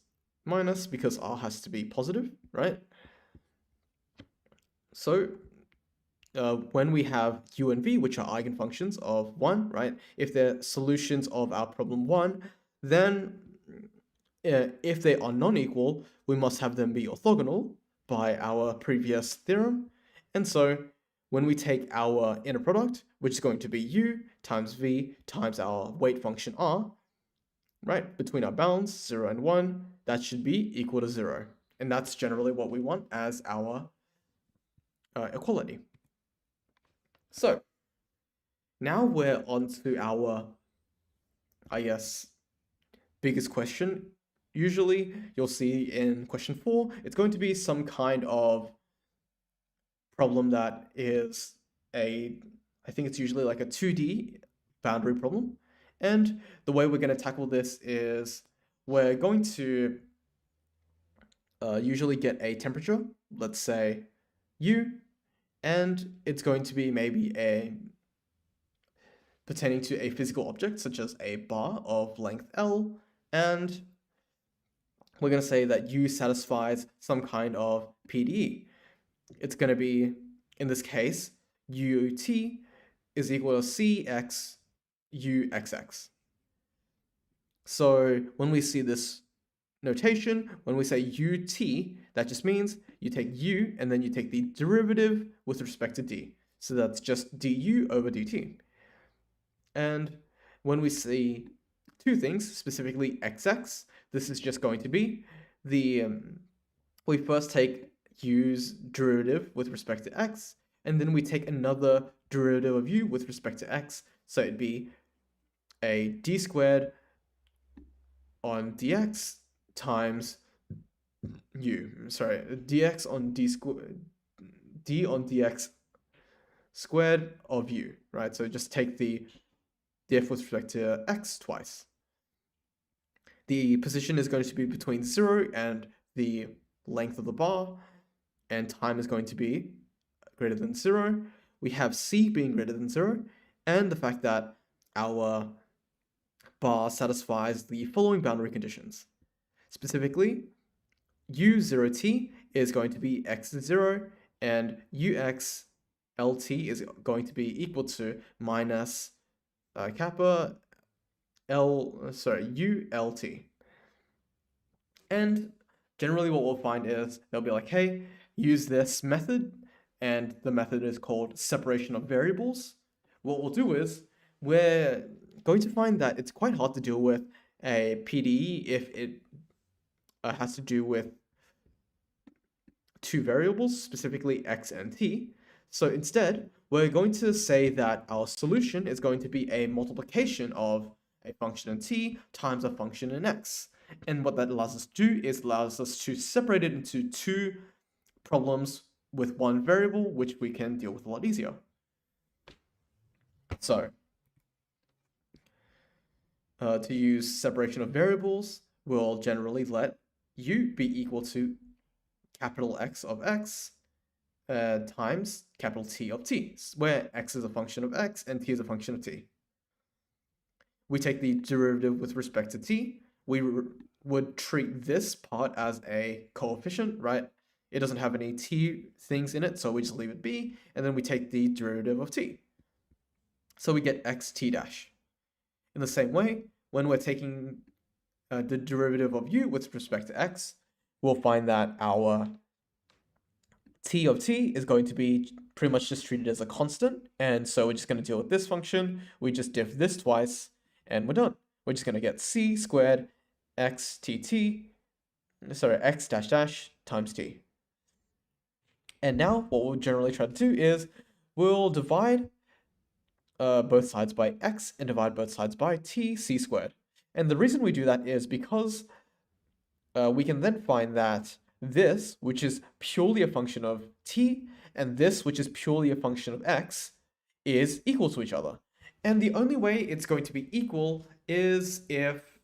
minus because R has to be positive, right? So when we have U and V, which are eigenfunctions of 1, right? If they're solutions of our problem 1, then if they are non-equal, we must have them be orthogonal by our previous theorem. And so when we take our inner product, which is going to be U times V times our weight function R, right, between our bounds, 0 and 1, that should be equal to 0. And that's generally what we want as our equality. So now we're on to our, I guess, biggest question. Usually you'll see in question 4, it's going to be some kind of problem that is I think it's usually like a 2D boundary problem. And the way we're going to tackle this is we're going to usually get a temperature, let's say U, and it's going to be maybe pertaining to a physical object such as a bar of length L, and we're going to say that U satisfies some kind of PDE. It's going to be, in this case, UT is equal to CX UXX. So when we see this notation, when we say UT, that just means you take U and then you take the derivative with respect to D. So that's just du over dt. And when we see two things, specifically xx, this is just going to be the, we first take u's derivative with respect to x, and then we take another derivative of u with respect to x, so it'd be a d squared on dx times u, sorry, dx on d squared, d on dx squared of u, right? So just take the diff with respect to x twice. The position is going to be between 0 and the length of the bar, and time is going to be greater than 0. We have c being greater than 0, and the fact that our bar satisfies the following boundary conditions. Specifically, u0t is going to be x0, and ux lt is going to be equal to minus kappa ult. And generally what we'll find is they'll be like, hey, use this method, and the method is called separation of variables. What we'll do is we're going to find that it's quite hard to deal with a PDE if it has to do with two variables, specifically x and t. So instead, we're going to say that our solution is going to be a multiplication of a function in t times a function in x. And what that allows us to do is allows us to separate it into two problems with one variable, which we can deal with a lot easier. So to use separation of variables, we'll generally let u be equal to capital X of x times capital T of t, where x is a function of x and t is a function of t. We take the derivative with respect to t. We would treat this part as a coefficient, right? It doesn't have any t things in it, so we just leave it be, and then we take the derivative of t. So we get xt dash. In the same way, when we're taking the derivative of u with respect to x, we'll find that our t of t is going to be pretty much just treated as a constant, and so we're just going to deal with this function. We just diff this twice, and we're done. We're just going to get c squared x dash dash times t. And now what we'll generally try to do is we'll divide both sides by x and divide both sides by t c squared. And the reason we do that is because we can then find that this, which is purely a function of t, and this, which is purely a function of x, is equal to each other. And the only way it's going to be equal is if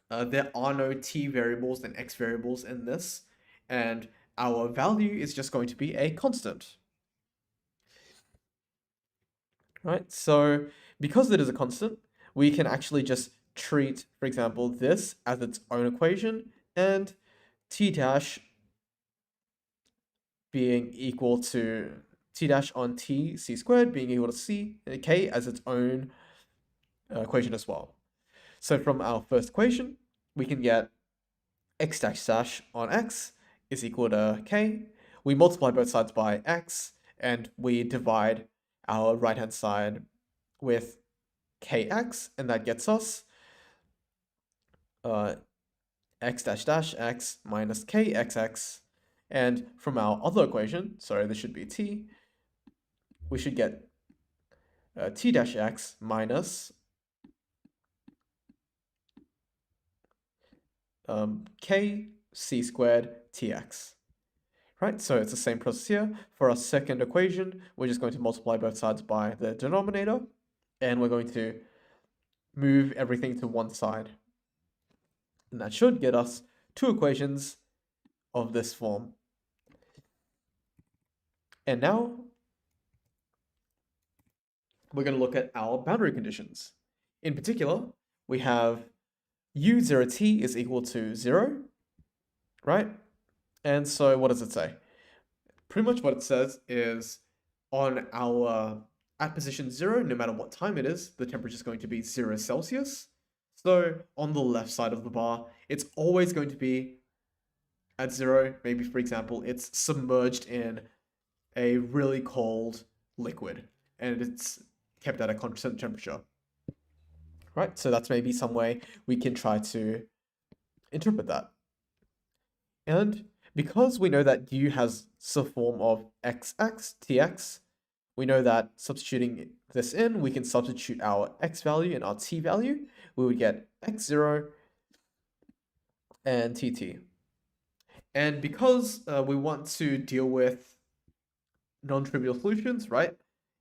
there are no t variables and x variables in this, and our value is just going to be a constant. Right? So because it is a constant, we can actually just treat, for example, this as its own equation, and t dash being equal to t dash on t c squared being equal to c k as its own equation as well. So from our first equation, we can get x dash dash on x is equal to k. We multiply both sides by x, and we divide our right-hand side with kx, and that gets us x dash dash x minus kxx. And from our other equation, sorry, this should be t, we should get t dash x minus k c squared tx. Right, so it's the same process here. For our second equation, we're just going to multiply both sides by the denominator, and we're going to move everything to one side. And that should get us two equations of this form. And now we're going to look at our boundary conditions. In particular, we have u0t is equal to 0, right? And so what does it say? Pretty much what it says is on our, at position 0, no matter what time it is, the temperature is going to be 0 Celsius. So on the left side of the bar, it's always going to be at 0. Maybe, for example, it's submerged in a really cold liquid, and it's kept at a constant temperature. Right, so that's maybe some way we can try to interpret that. And because we know that u has some form of xx, tx, we know that substituting this in, we can substitute our x value and our t value. We would get x0 and tt. And because we want to deal with non-trivial solutions, right?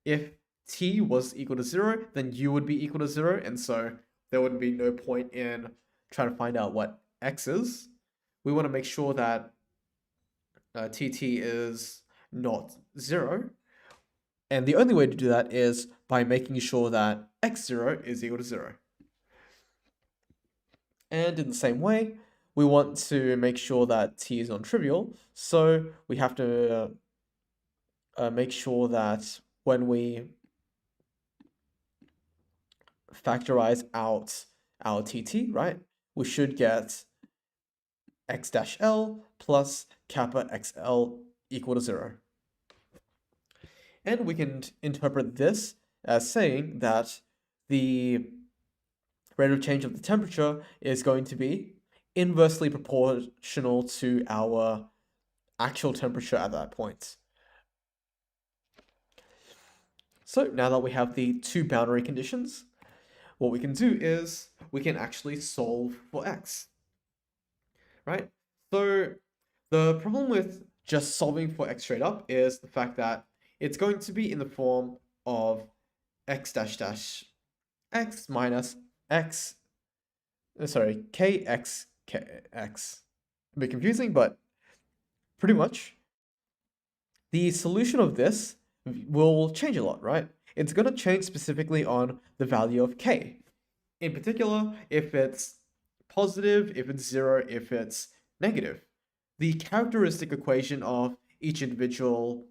If t was equal to 0, then u would be equal to 0, and so there would be no point in trying to find out what x is. We want to make sure that tt is not 0, and the only way to do that is by making sure that x0 is equal to 0. And in the same way, we want to make sure that t is non-trivial, so we have to make sure that when we factorize out our tt, right, we should get x dash l plus kappa xl equal to 0. And we can interpret this as saying that the rate of change of the temperature is going to be inversely proportional to our actual temperature at that point. So now that we have the two boundary conditions, what we can do is we can actually solve for x, right? So the problem with just solving for x straight up is the fact that it's going to be in the form of x dash dash x minus x, kx kx. A bit confusing, but pretty much the solution of this will change a lot, right? It's going to change specifically on the value of k. In particular, if it's positive, if it's 0, if it's negative. The characteristic equation of each individual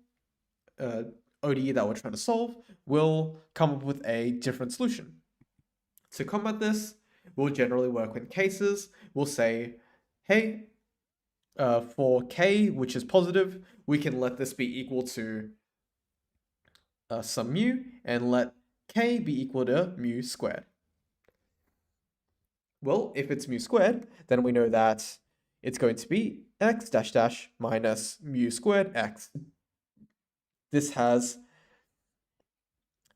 ODE that we're trying to solve, we'll come up with a different solution. To combat this, we'll generally work in cases. We'll say, hey, for k, which is positive, we can let this be equal to some mu, and let k be equal to mu squared. Well, if it's mu squared, then we know that it's going to be x dash dash minus mu squared x. This has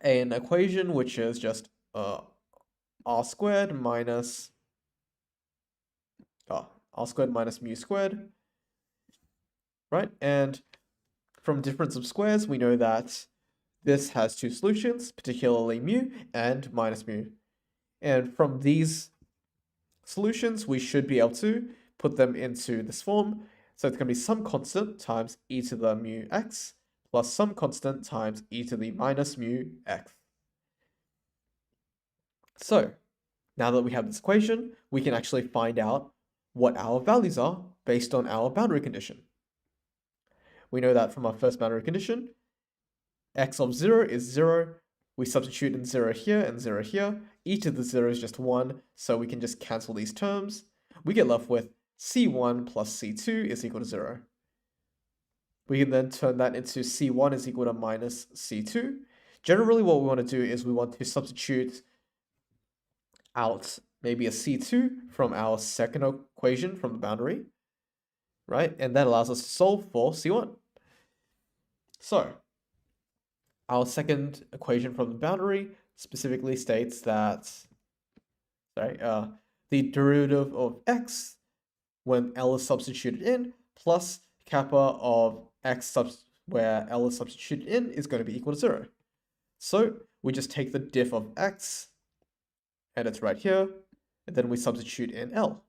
an equation which is just r squared minus mu squared, right? And from difference of squares, we know that this has two solutions, particularly mu and minus mu. And from these solutions, we should be able to put them into this form. So it's going to be some constant times e to the mu x plus some constant times e to the minus mu x. So now that we have this equation, we can actually find out what our values are based on our boundary condition. We know that from our first boundary condition, x of 0 is 0. We substitute in 0 here and 0 here. E to the 0 is just 1, so we can just cancel these terms. We get left with c1 plus c2 is equal to 0. We can then turn that into c1 is equal to minus c2. Generally, what we want to do is we want to substitute out maybe a c2 from our second equation from the boundary, right? And that allows us to solve for c1. So our second equation from the boundary specifically states that, the derivative of x when L is substituted in plus kappa of x where L is substituted in is going to be equal to 0. So we just take the diff of x, and it's right here, and then we substitute in L.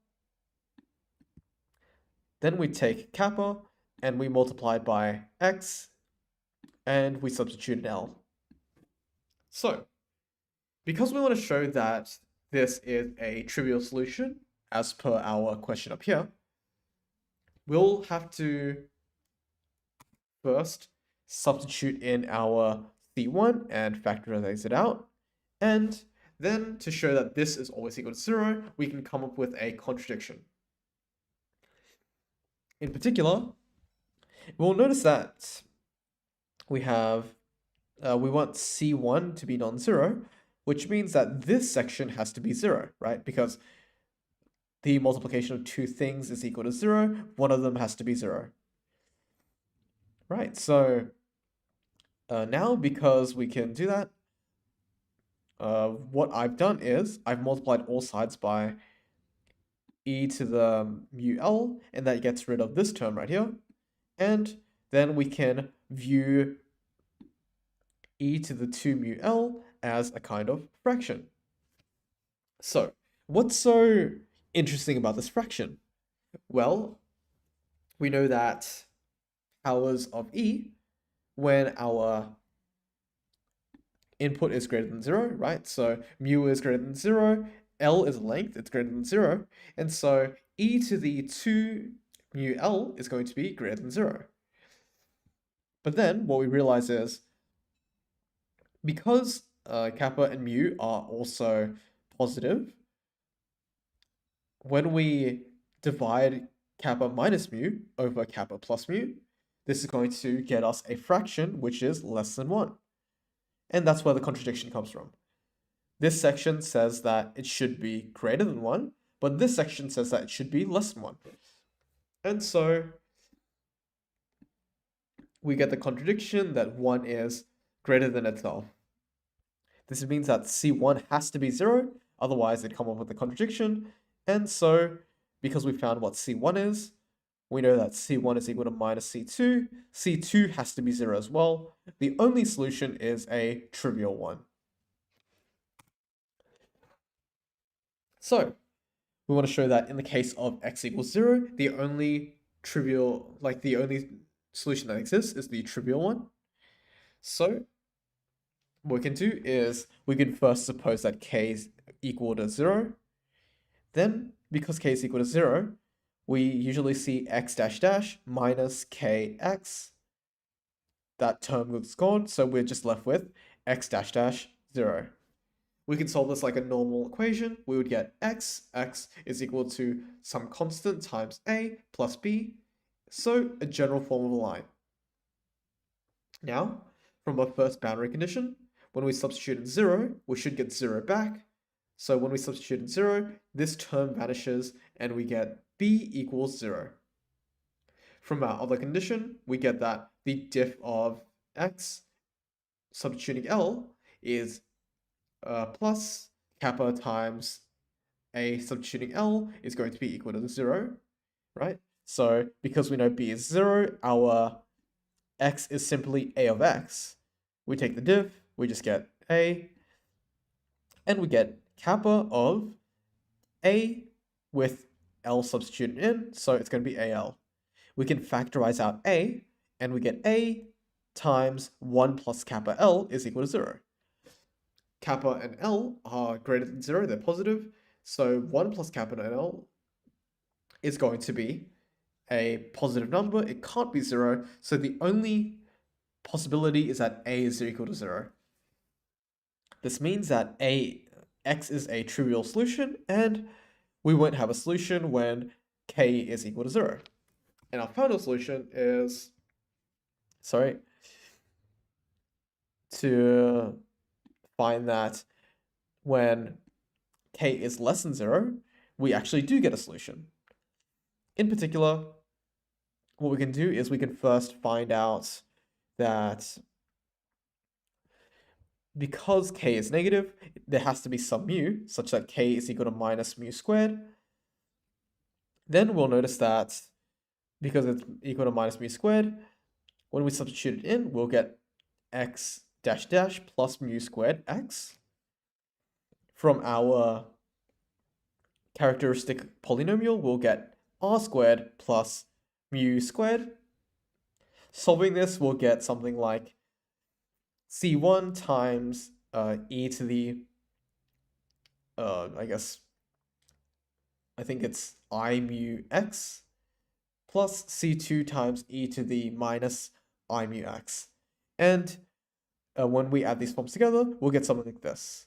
Then we take kappa, and we multiply it by x, and we substitute in L. So, because we want to show that this is a trivial solution, as per our question up here, we'll have to first substitute in our C1 and factorize it out, and then to show that this is always equal to 0, we can come up with a contradiction. In particular, we'll notice that we have, we want C1 to be non-zero, which means that this section has to be 0, right? Because the multiplication of two things is equal to 0, one of them has to be 0. Right, so now because we can do that, what I've done is I've multiplied all sides by e to the mu l, and that gets rid of this term right here. And then we can view e to the 2 mu l as a kind of fraction. So, what's so interesting about this fraction? Well, we know that powers of e, when our input is greater than 0, right? So mu is greater than 0, L is length, it's greater than 0, and so e to the 2 mu L is going to be greater than 0. But then what we realize is, because kappa and mu are also positive, when we divide kappa minus mu over kappa plus mu, this is going to get us a fraction which is less than 1. And that's where the contradiction comes from. This section says that it should be greater than 1, but this section says that it should be less than 1. And so we get the contradiction that 1 is greater than itself. This means that C1 has to be 0, otherwise it'd come up with a contradiction. And so, because we found what C1 is, we know that C1 is equal to minus C2. C2 has to be 0 as well. The only solution is a trivial one. So, we want to show that in the case of x equals 0, the only solution that exists is the trivial one. So, what we can do is we can first suppose that k is equal to 0. Then, because k is equal to 0, we usually see x dash dash minus kx that term was gone, so we're just left with x dash dash 0. We can solve this like a normal equation. We would get x is equal to some constant times a plus b, so a general form of a line. Now, from our first boundary condition, when we substitute in 0, we should get 0 back. So when we substitute in 0, this term vanishes and we get b equals 0. From our other condition, we get that the diff of x substituting L is plus kappa times a substituting L is going to be equal to 0, right? So because we know b is 0, our x is simply a of x. We take the diff, we just get a, and we get kappa of a with L substituted in, so it's going to be AL. We can factorize out a, and we get a times 1 plus kappa L is equal to 0. Kappa and L are greater than 0, they're positive, so 1 plus kappa and L is going to be a positive number. It can't be 0, so the only possibility is that a is equal to 0. This means that x is a trivial solution, and we won't have a solution when k is equal to 0. And our final solution is, to find that when k is less than 0, we actually do get a solution. In particular, what we can do is we can first find out that because k is negative, there has to be some mu, such that k is equal to minus mu squared. Then we'll notice that because it's equal to minus mu squared, when we substitute it in, we'll get x dash dash plus mu squared x. From our characteristic polynomial, we'll get r squared plus mu squared. Solving this, we'll get something like c1 times e to the, I think it's I mu x plus c2 times e to the minus I mu x. And when we add these forms together, we'll get something like this.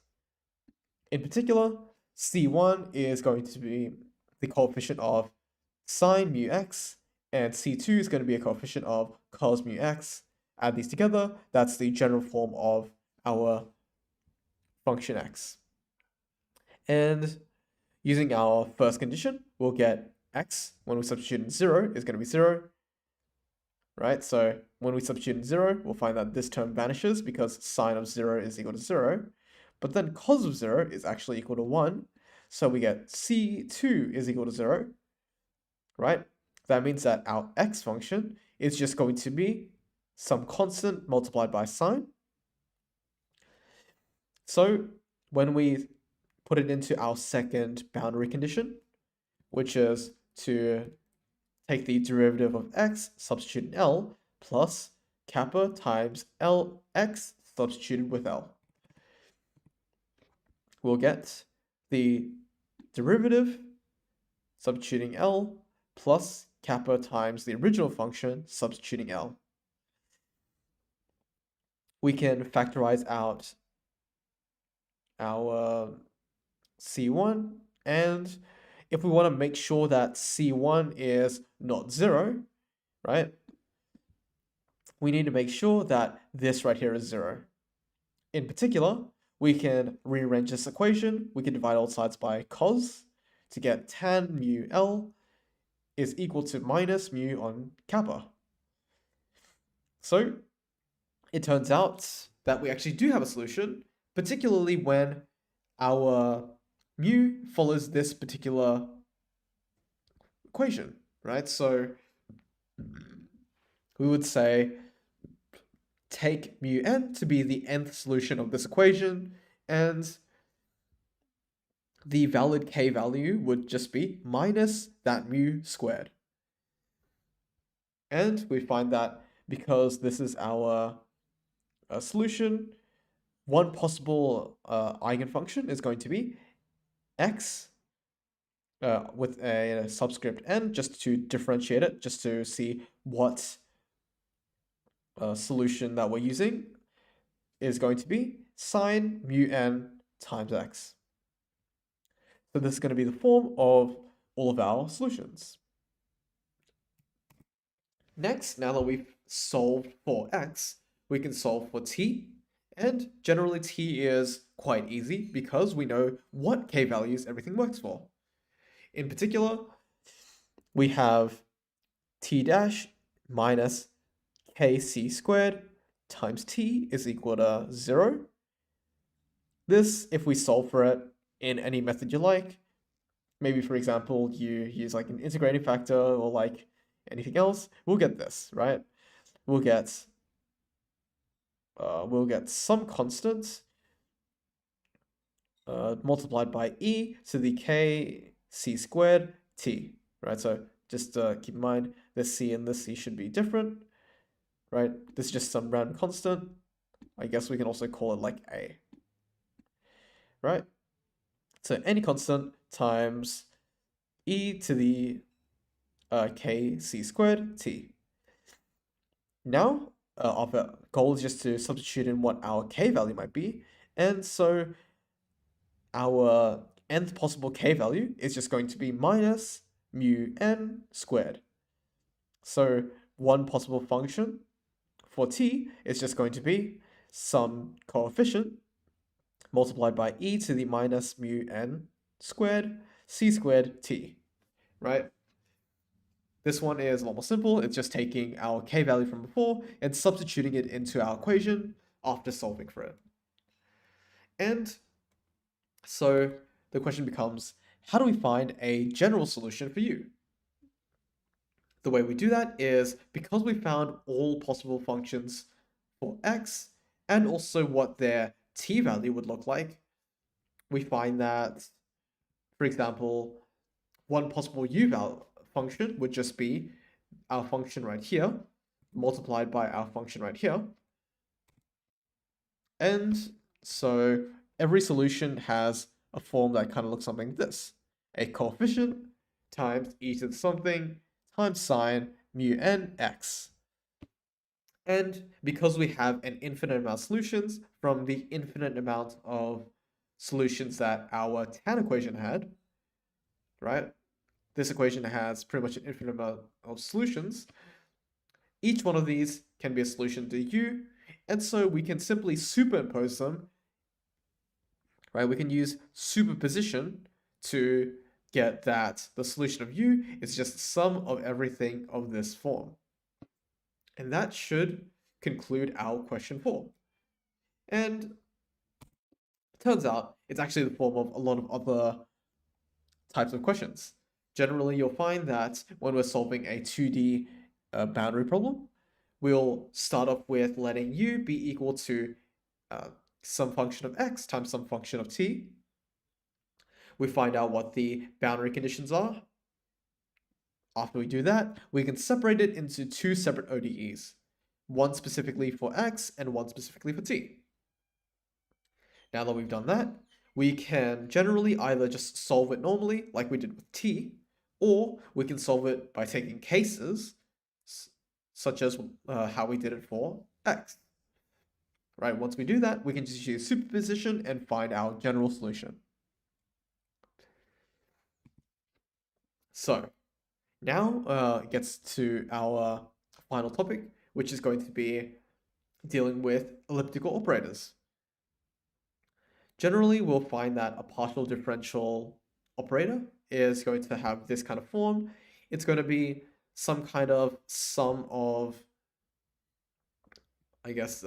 In particular, c1 is going to be the coefficient of sine mu x, and c2 is going to be a coefficient of cos mu x. Add these together, that's the general form of our function x. And using our first condition, we'll get x, when we substitute in 0, is going to be 0, right? So when we substitute in 0, we'll find that this term vanishes because sine of 0 is equal to 0. But then cos of 0 is actually equal to 1. So we get c2 is equal to 0, right? That means that our x function is just going to be some constant multiplied by sine. So when we put it into our second boundary condition, which is to take the derivative of x, substitute in L, plus kappa times Lx substituted with L. We'll get the derivative substituting L plus kappa times the original function substituting L. We can factorize out our c1, and if we want to make sure that c1 is not 0, right, we need to make sure that this right here is 0. In particular, we can rearrange this equation. We can divide all sides by cos to get tan mu L is equal to minus mu on kappa. So it turns out that we actually do have a solution, particularly when our mu follows this particular equation, right? So we would say take mu n to be the nth solution of this equation, and the valid k value would just be minus that mu squared. And we find that because this is our solution, one possible eigenfunction is going to be x with a subscript n, just to differentiate it, just to see what solution that we're using is going to be sine mu n times x. So this is going to be the form of all of our solutions. Next, now that we've solved for x, we can solve for t. And generally t is quite easy because we know what k values everything works for. In particular, we have t dash minus kc squared times t is equal to 0. This, if we solve for it in any method you like, maybe for example, you use like an integrating factor or like anything else, we'll get this, right? We'll get some constant multiplied by e to the k c squared t, right? So just keep in mind this c and this c should be different, right? This is just some random constant. I guess we can also call it like a, right? So any constant times e to the k c squared t. Now, our goal is just to substitute in what our k value might be, and so our nth possible k value is just going to be minus mu n squared. So one possible function for t is just going to be some coefficient multiplied by e to the minus mu n squared c squared t, right? This one is a lot more simple. It's just taking our k value from before and substituting it into our equation after solving for it. And so the question becomes, how do we find a general solution for u? The way we do that is because we found all possible functions for x and also what their t value would look like, we find that, for example, one possible u function would just be our function right here multiplied by our function right here. And so every solution has a form that kind of looks something like this. A coefficient times e to the something times sine mu n x. And because we have an infinite amount of solutions from the infinite amount of solutions that our tan equation had, right? This equation has pretty much an infinite amount of solutions. Each one of these can be a solution to u, and so we can simply superimpose them, right? We can use superposition to get that the solution of u is just the sum of everything of this form. And that should conclude our question 4. And it turns out it's actually the form of a lot of other types of questions. Generally, you'll find that when we're solving a 2D boundary problem, we'll start off with letting u be equal to some function of x times some function of t. We find out what the boundary conditions are. After we do that, we can separate it into two separate ODEs, one specifically for x and one specifically for t. Now that we've done that, we can generally either just solve it normally, like we did with t, or we can solve it by taking cases, such as how we did it for x. Right, once we do that, we can just use superposition and find our general solution. So, now it gets to our final topic, which is going to be dealing with elliptical operators. Generally, we'll find that a partial differential operator is going to have this kind of form. It's going to be some kind of sum of, I guess,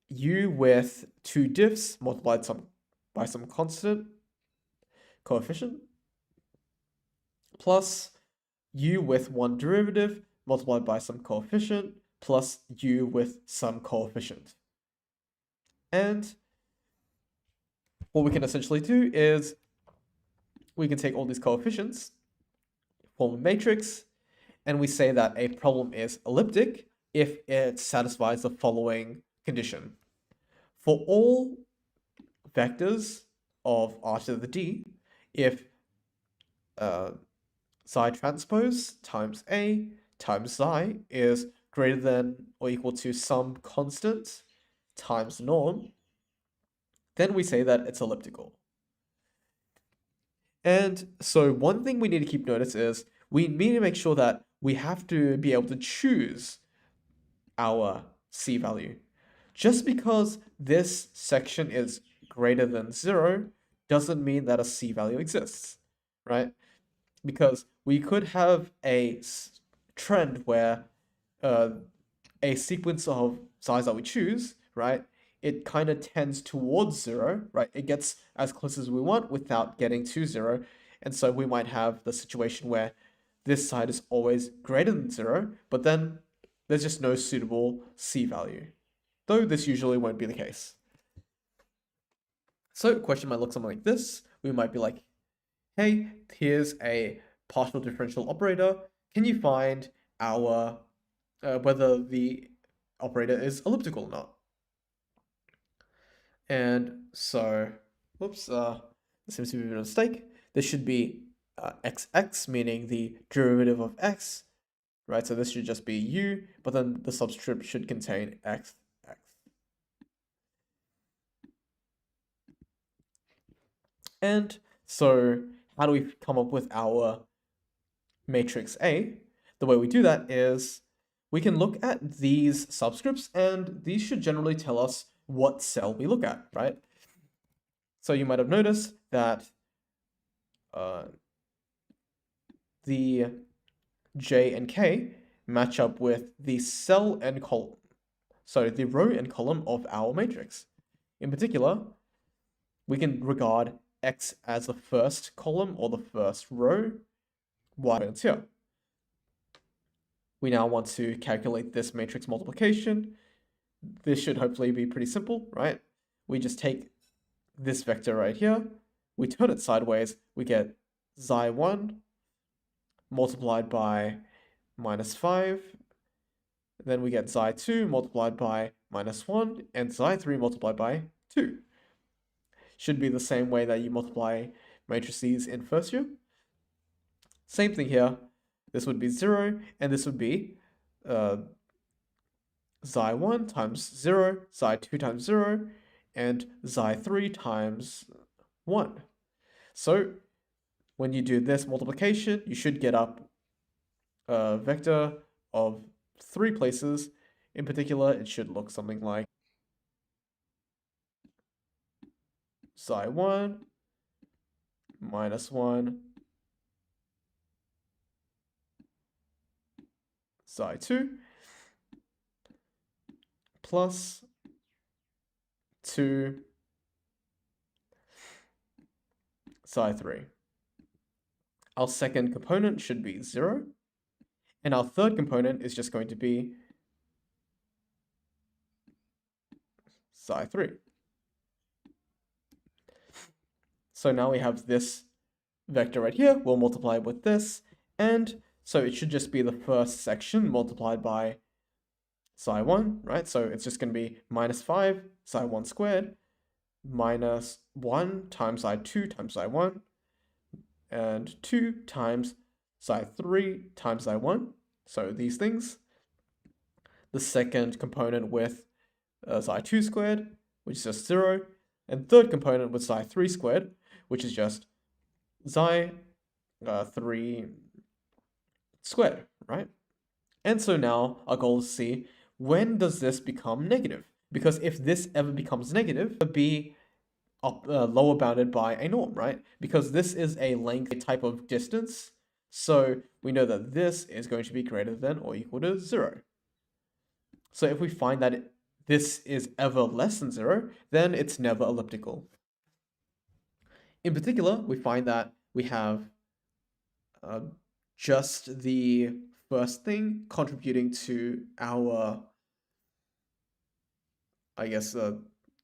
u with two diffs multiplied by some constant coefficient plus u with one derivative multiplied by some coefficient plus u with some coefficient. And what we can essentially do is we can take all these coefficients, form a matrix, and we say that a problem is elliptic if it satisfies the following condition. For all vectors of r to the d, if psi transpose times a times xi is greater than or equal to some constant times norm, then we say that it's elliptical. And so one thing we need to keep notice is we need to make sure that we have to be able to choose our c value. Just because this section is greater than 0 doesn't mean that a c value exists, right? Because we could have a trend where a sequence of size that we choose, right, it kind of tends towards 0, right? It gets as close as we want without getting to 0. And so we might have the situation where this side is always greater than 0, but then there's just no suitable c value. Though this usually won't be the case. So a question might look something like this. We might be like, hey, here's a partial differential operator. Can you find our whether the operator is elliptical or not? And so, whoops, there seems to be a mistake. This should be xx, meaning the derivative of x, right? So this should just be u, but then the subscript should contain x. And so how do we come up with our matrix A? The way we do that is we can look at these subscripts, and these should generally tell us what cell we look at, right? So you might have noticed that the J and K match up with the cell and column, so the row and column of our matrix. In particular, we can regard X as the first column or the first row, Y is here. We now want to calculate this matrix multiplication. This should hopefully be pretty simple, right? We just take this vector right here, we turn it sideways, we get xi1 multiplied by -5, then we get xi2 multiplied by -1, and xi3 multiplied by 2. Should be the same way that you multiply matrices in first year. Same thing here. This would be 0, and this would be xi1 times 0, xi2 times 0, and xi3 times 1. So when you do this multiplication, you should get up a vector of 3 places. In particular, it should look something like xi1 -1 xi2 plus 2 xi3. Our second component should be 0, and our third component is just going to be xi3. So now we have this vector right here, we'll multiply it with this, and so it should just be the first section multiplied by xi1, right? So it's just going to be -5 xi1 squared minus 1 times xi2 times xi1, and 2 times xi3 times xi1. So these things. The second component with xi2 squared, which is just 0, and third component with xi3 squared, which is just xi3 squared, right? And so now our goal is to see, when does this become negative? Because if this ever becomes negative, it would be lower bounded by a norm, right? Because this is a length type of distance, so we know that this is going to be greater than or equal to 0. So if we find that this is ever less than 0, then it's never elliptical. In particular, we find that we have just the first thing contributing to our, I guess,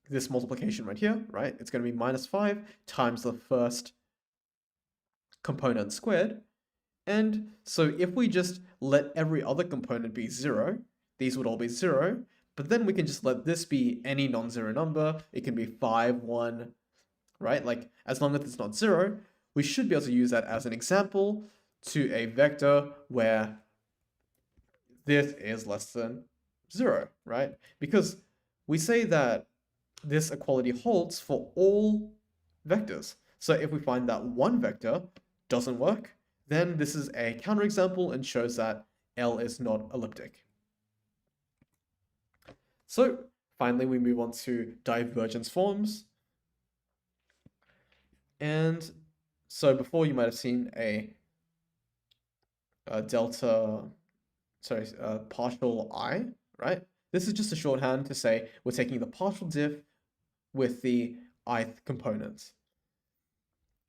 this multiplication right here, right? It's going to be -5 times the first component squared. And so if we just let every other component be 0, these would all be 0, but then we can just let this be any non-zero number. It can be 5, 1, right? Like, as long as it's not 0, we should be able to use that as an example to a vector where this is less than 0, right? Because we say that this equality holds for all vectors. So if we find that one vector doesn't work, then this is a counterexample and shows that L is not elliptic. So finally, we move on to divergence forms. And so before you might have seen a partial I, right? This is just a shorthand to say we're taking the partial diff with the ith component.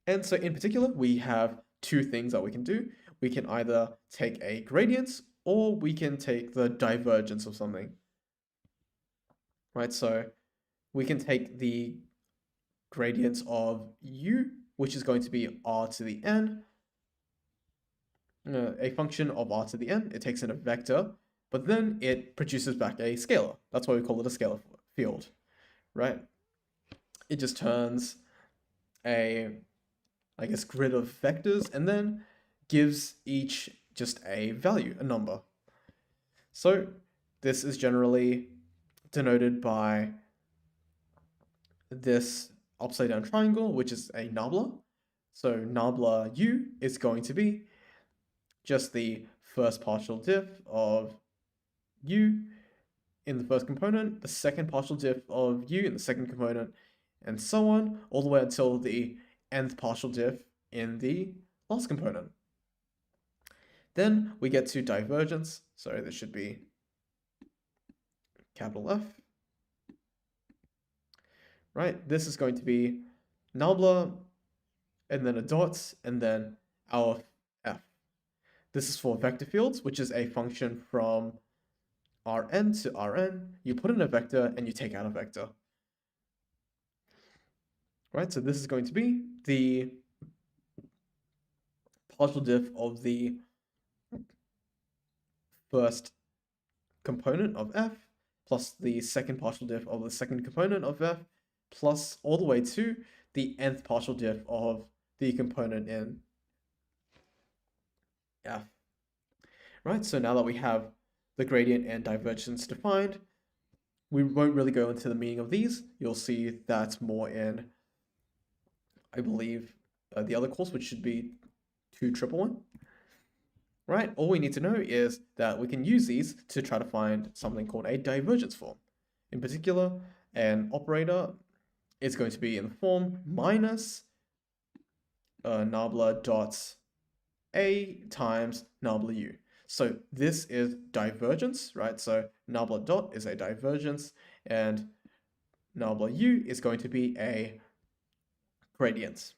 And so in particular, we have two things that we can do. We can either take a gradient or we can take the divergence of something, right? So we can take the gradient of u, which is going to be r to the n, a function of r to the n. It takes in a vector, but then it produces back a scalar. That's why we call it a scalar field, right? It just turns a, I guess, grid of vectors and then gives each just a value, a number. So this is generally denoted by this upside down triangle, which is a nabla. So nabla u is going to be just the first partial diff of u in the first component, the second partial diff of u in the second component, and so on, all the way until the nth partial diff in the last component. Then we get to divergence. So this should be capital F. Right, this is going to be nabla, and then a dot, and then our f. This is for vector fields, which is a function from Rn to Rn. You put in a vector and you take out a vector. Right, so this is going to be the partial diff of the first component of f plus the second partial diff of the second component of f plus all the way to the nth partial diff of the component in f. Right, so now that we have the gradient and divergence defined, we won't really go into the meaning of these. You'll see that more in, I believe, the other course, which should be 2111. Right, all we need to know is that we can use these to try to find something called a divergence form. In particular, an operator is going to be in the form minus nabla dot a times nabla u. So this is divergence, right? So nabla dot is a divergence, and nabla u is going to be a gradient.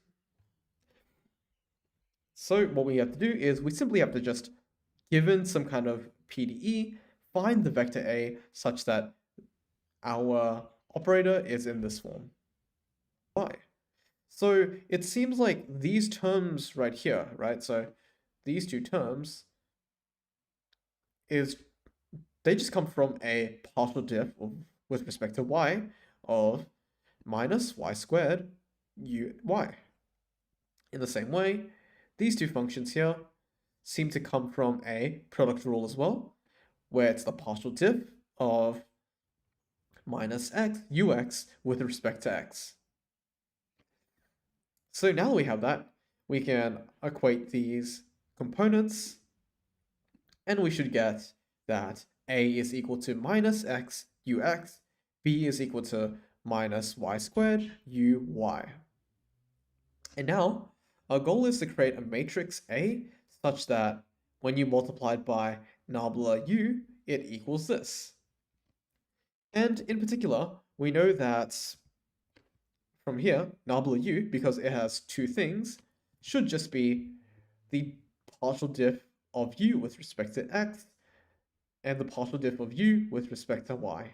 So what we have to do is we simply have to just, given some kind of PDE, find the vector A such that our operator is in this form. Why? So it seems like these terms right here, right? So these two terms they just come from a partial diff with respect to y of minus y squared uy. In the same way, these two functions here seem to come from a product rule as well, where it's the partial diff of minus x ux with respect to x. So now that we have that, we can equate these components, and we should get that a is equal to minus x ux, b is equal to minus y squared uy. And now, our goal is to create a matrix A such that when you multiply it by nabla u, it equals this. And in particular, we know that from here, nabla u, because it has two things, should just be the partial diff of u with respect to x and the partial diff of u with respect to y.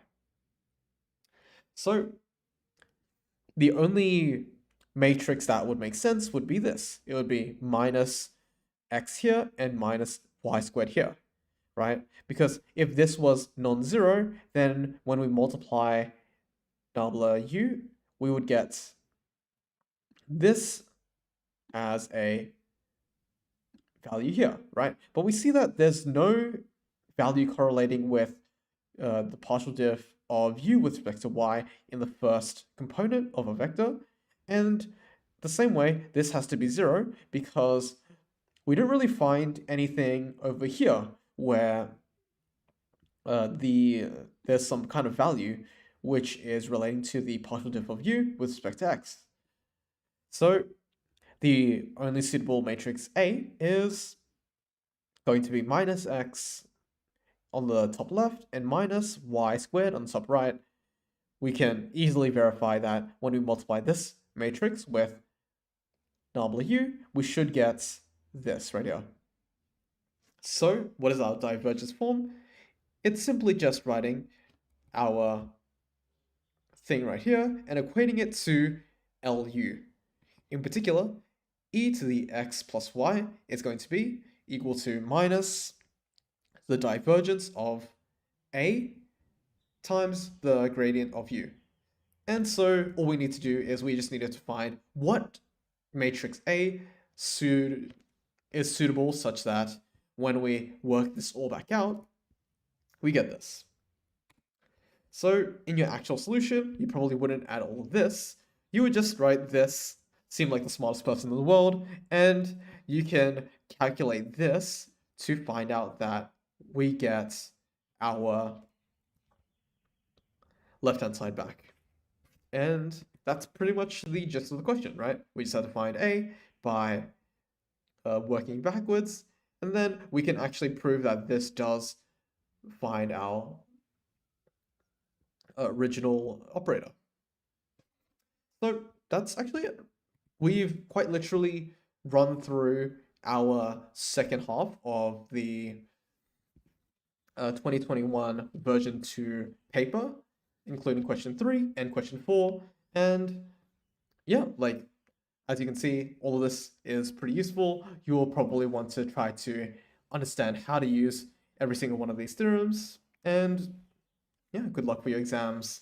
So the only matrix that would make sense would be this. It would be minus x here and minus y squared here, right? Because if this was non-zero, then when we multiply nabla u, we would get this as a value here, right? But we see that there's no value correlating with the partial diff of u with respect to y in the first component of a vector. And the same way, this has to be 0 because we don't really find anything over here where there's some kind of value which is relating to the partial diff of u with respect to x. So the only suitable matrix A is going to be minus x on the top left and minus y squared on the top right. We can easily verify that when we multiply this matrix with nabla u, we should get this right here. So what is our divergence form? It's simply just writing our thing right here and equating it to LU. In particular, e to the x plus y is going to be equal to minus the divergence of A times the gradient of u. And so all we need to do is we just needed to find what matrix A is suitable such that when we work this all back out, we get this. So in your actual solution, you probably wouldn't add all of this. You would just write this, seem like the smartest person in the world, and you can calculate this to find out that we get our left-hand side back. And that's pretty much the gist of the question, right? We just have to find A by working backwards, and then we can actually prove that this does find our original operator. So that's actually it. We've quite literally run through our second half of the 2021 version 2 paper, including question 3 and question 4. And yeah, like, as you can see, all of this is pretty useful. You will probably want to try to understand how to use every single one of these theorems. And yeah, good luck for your exams.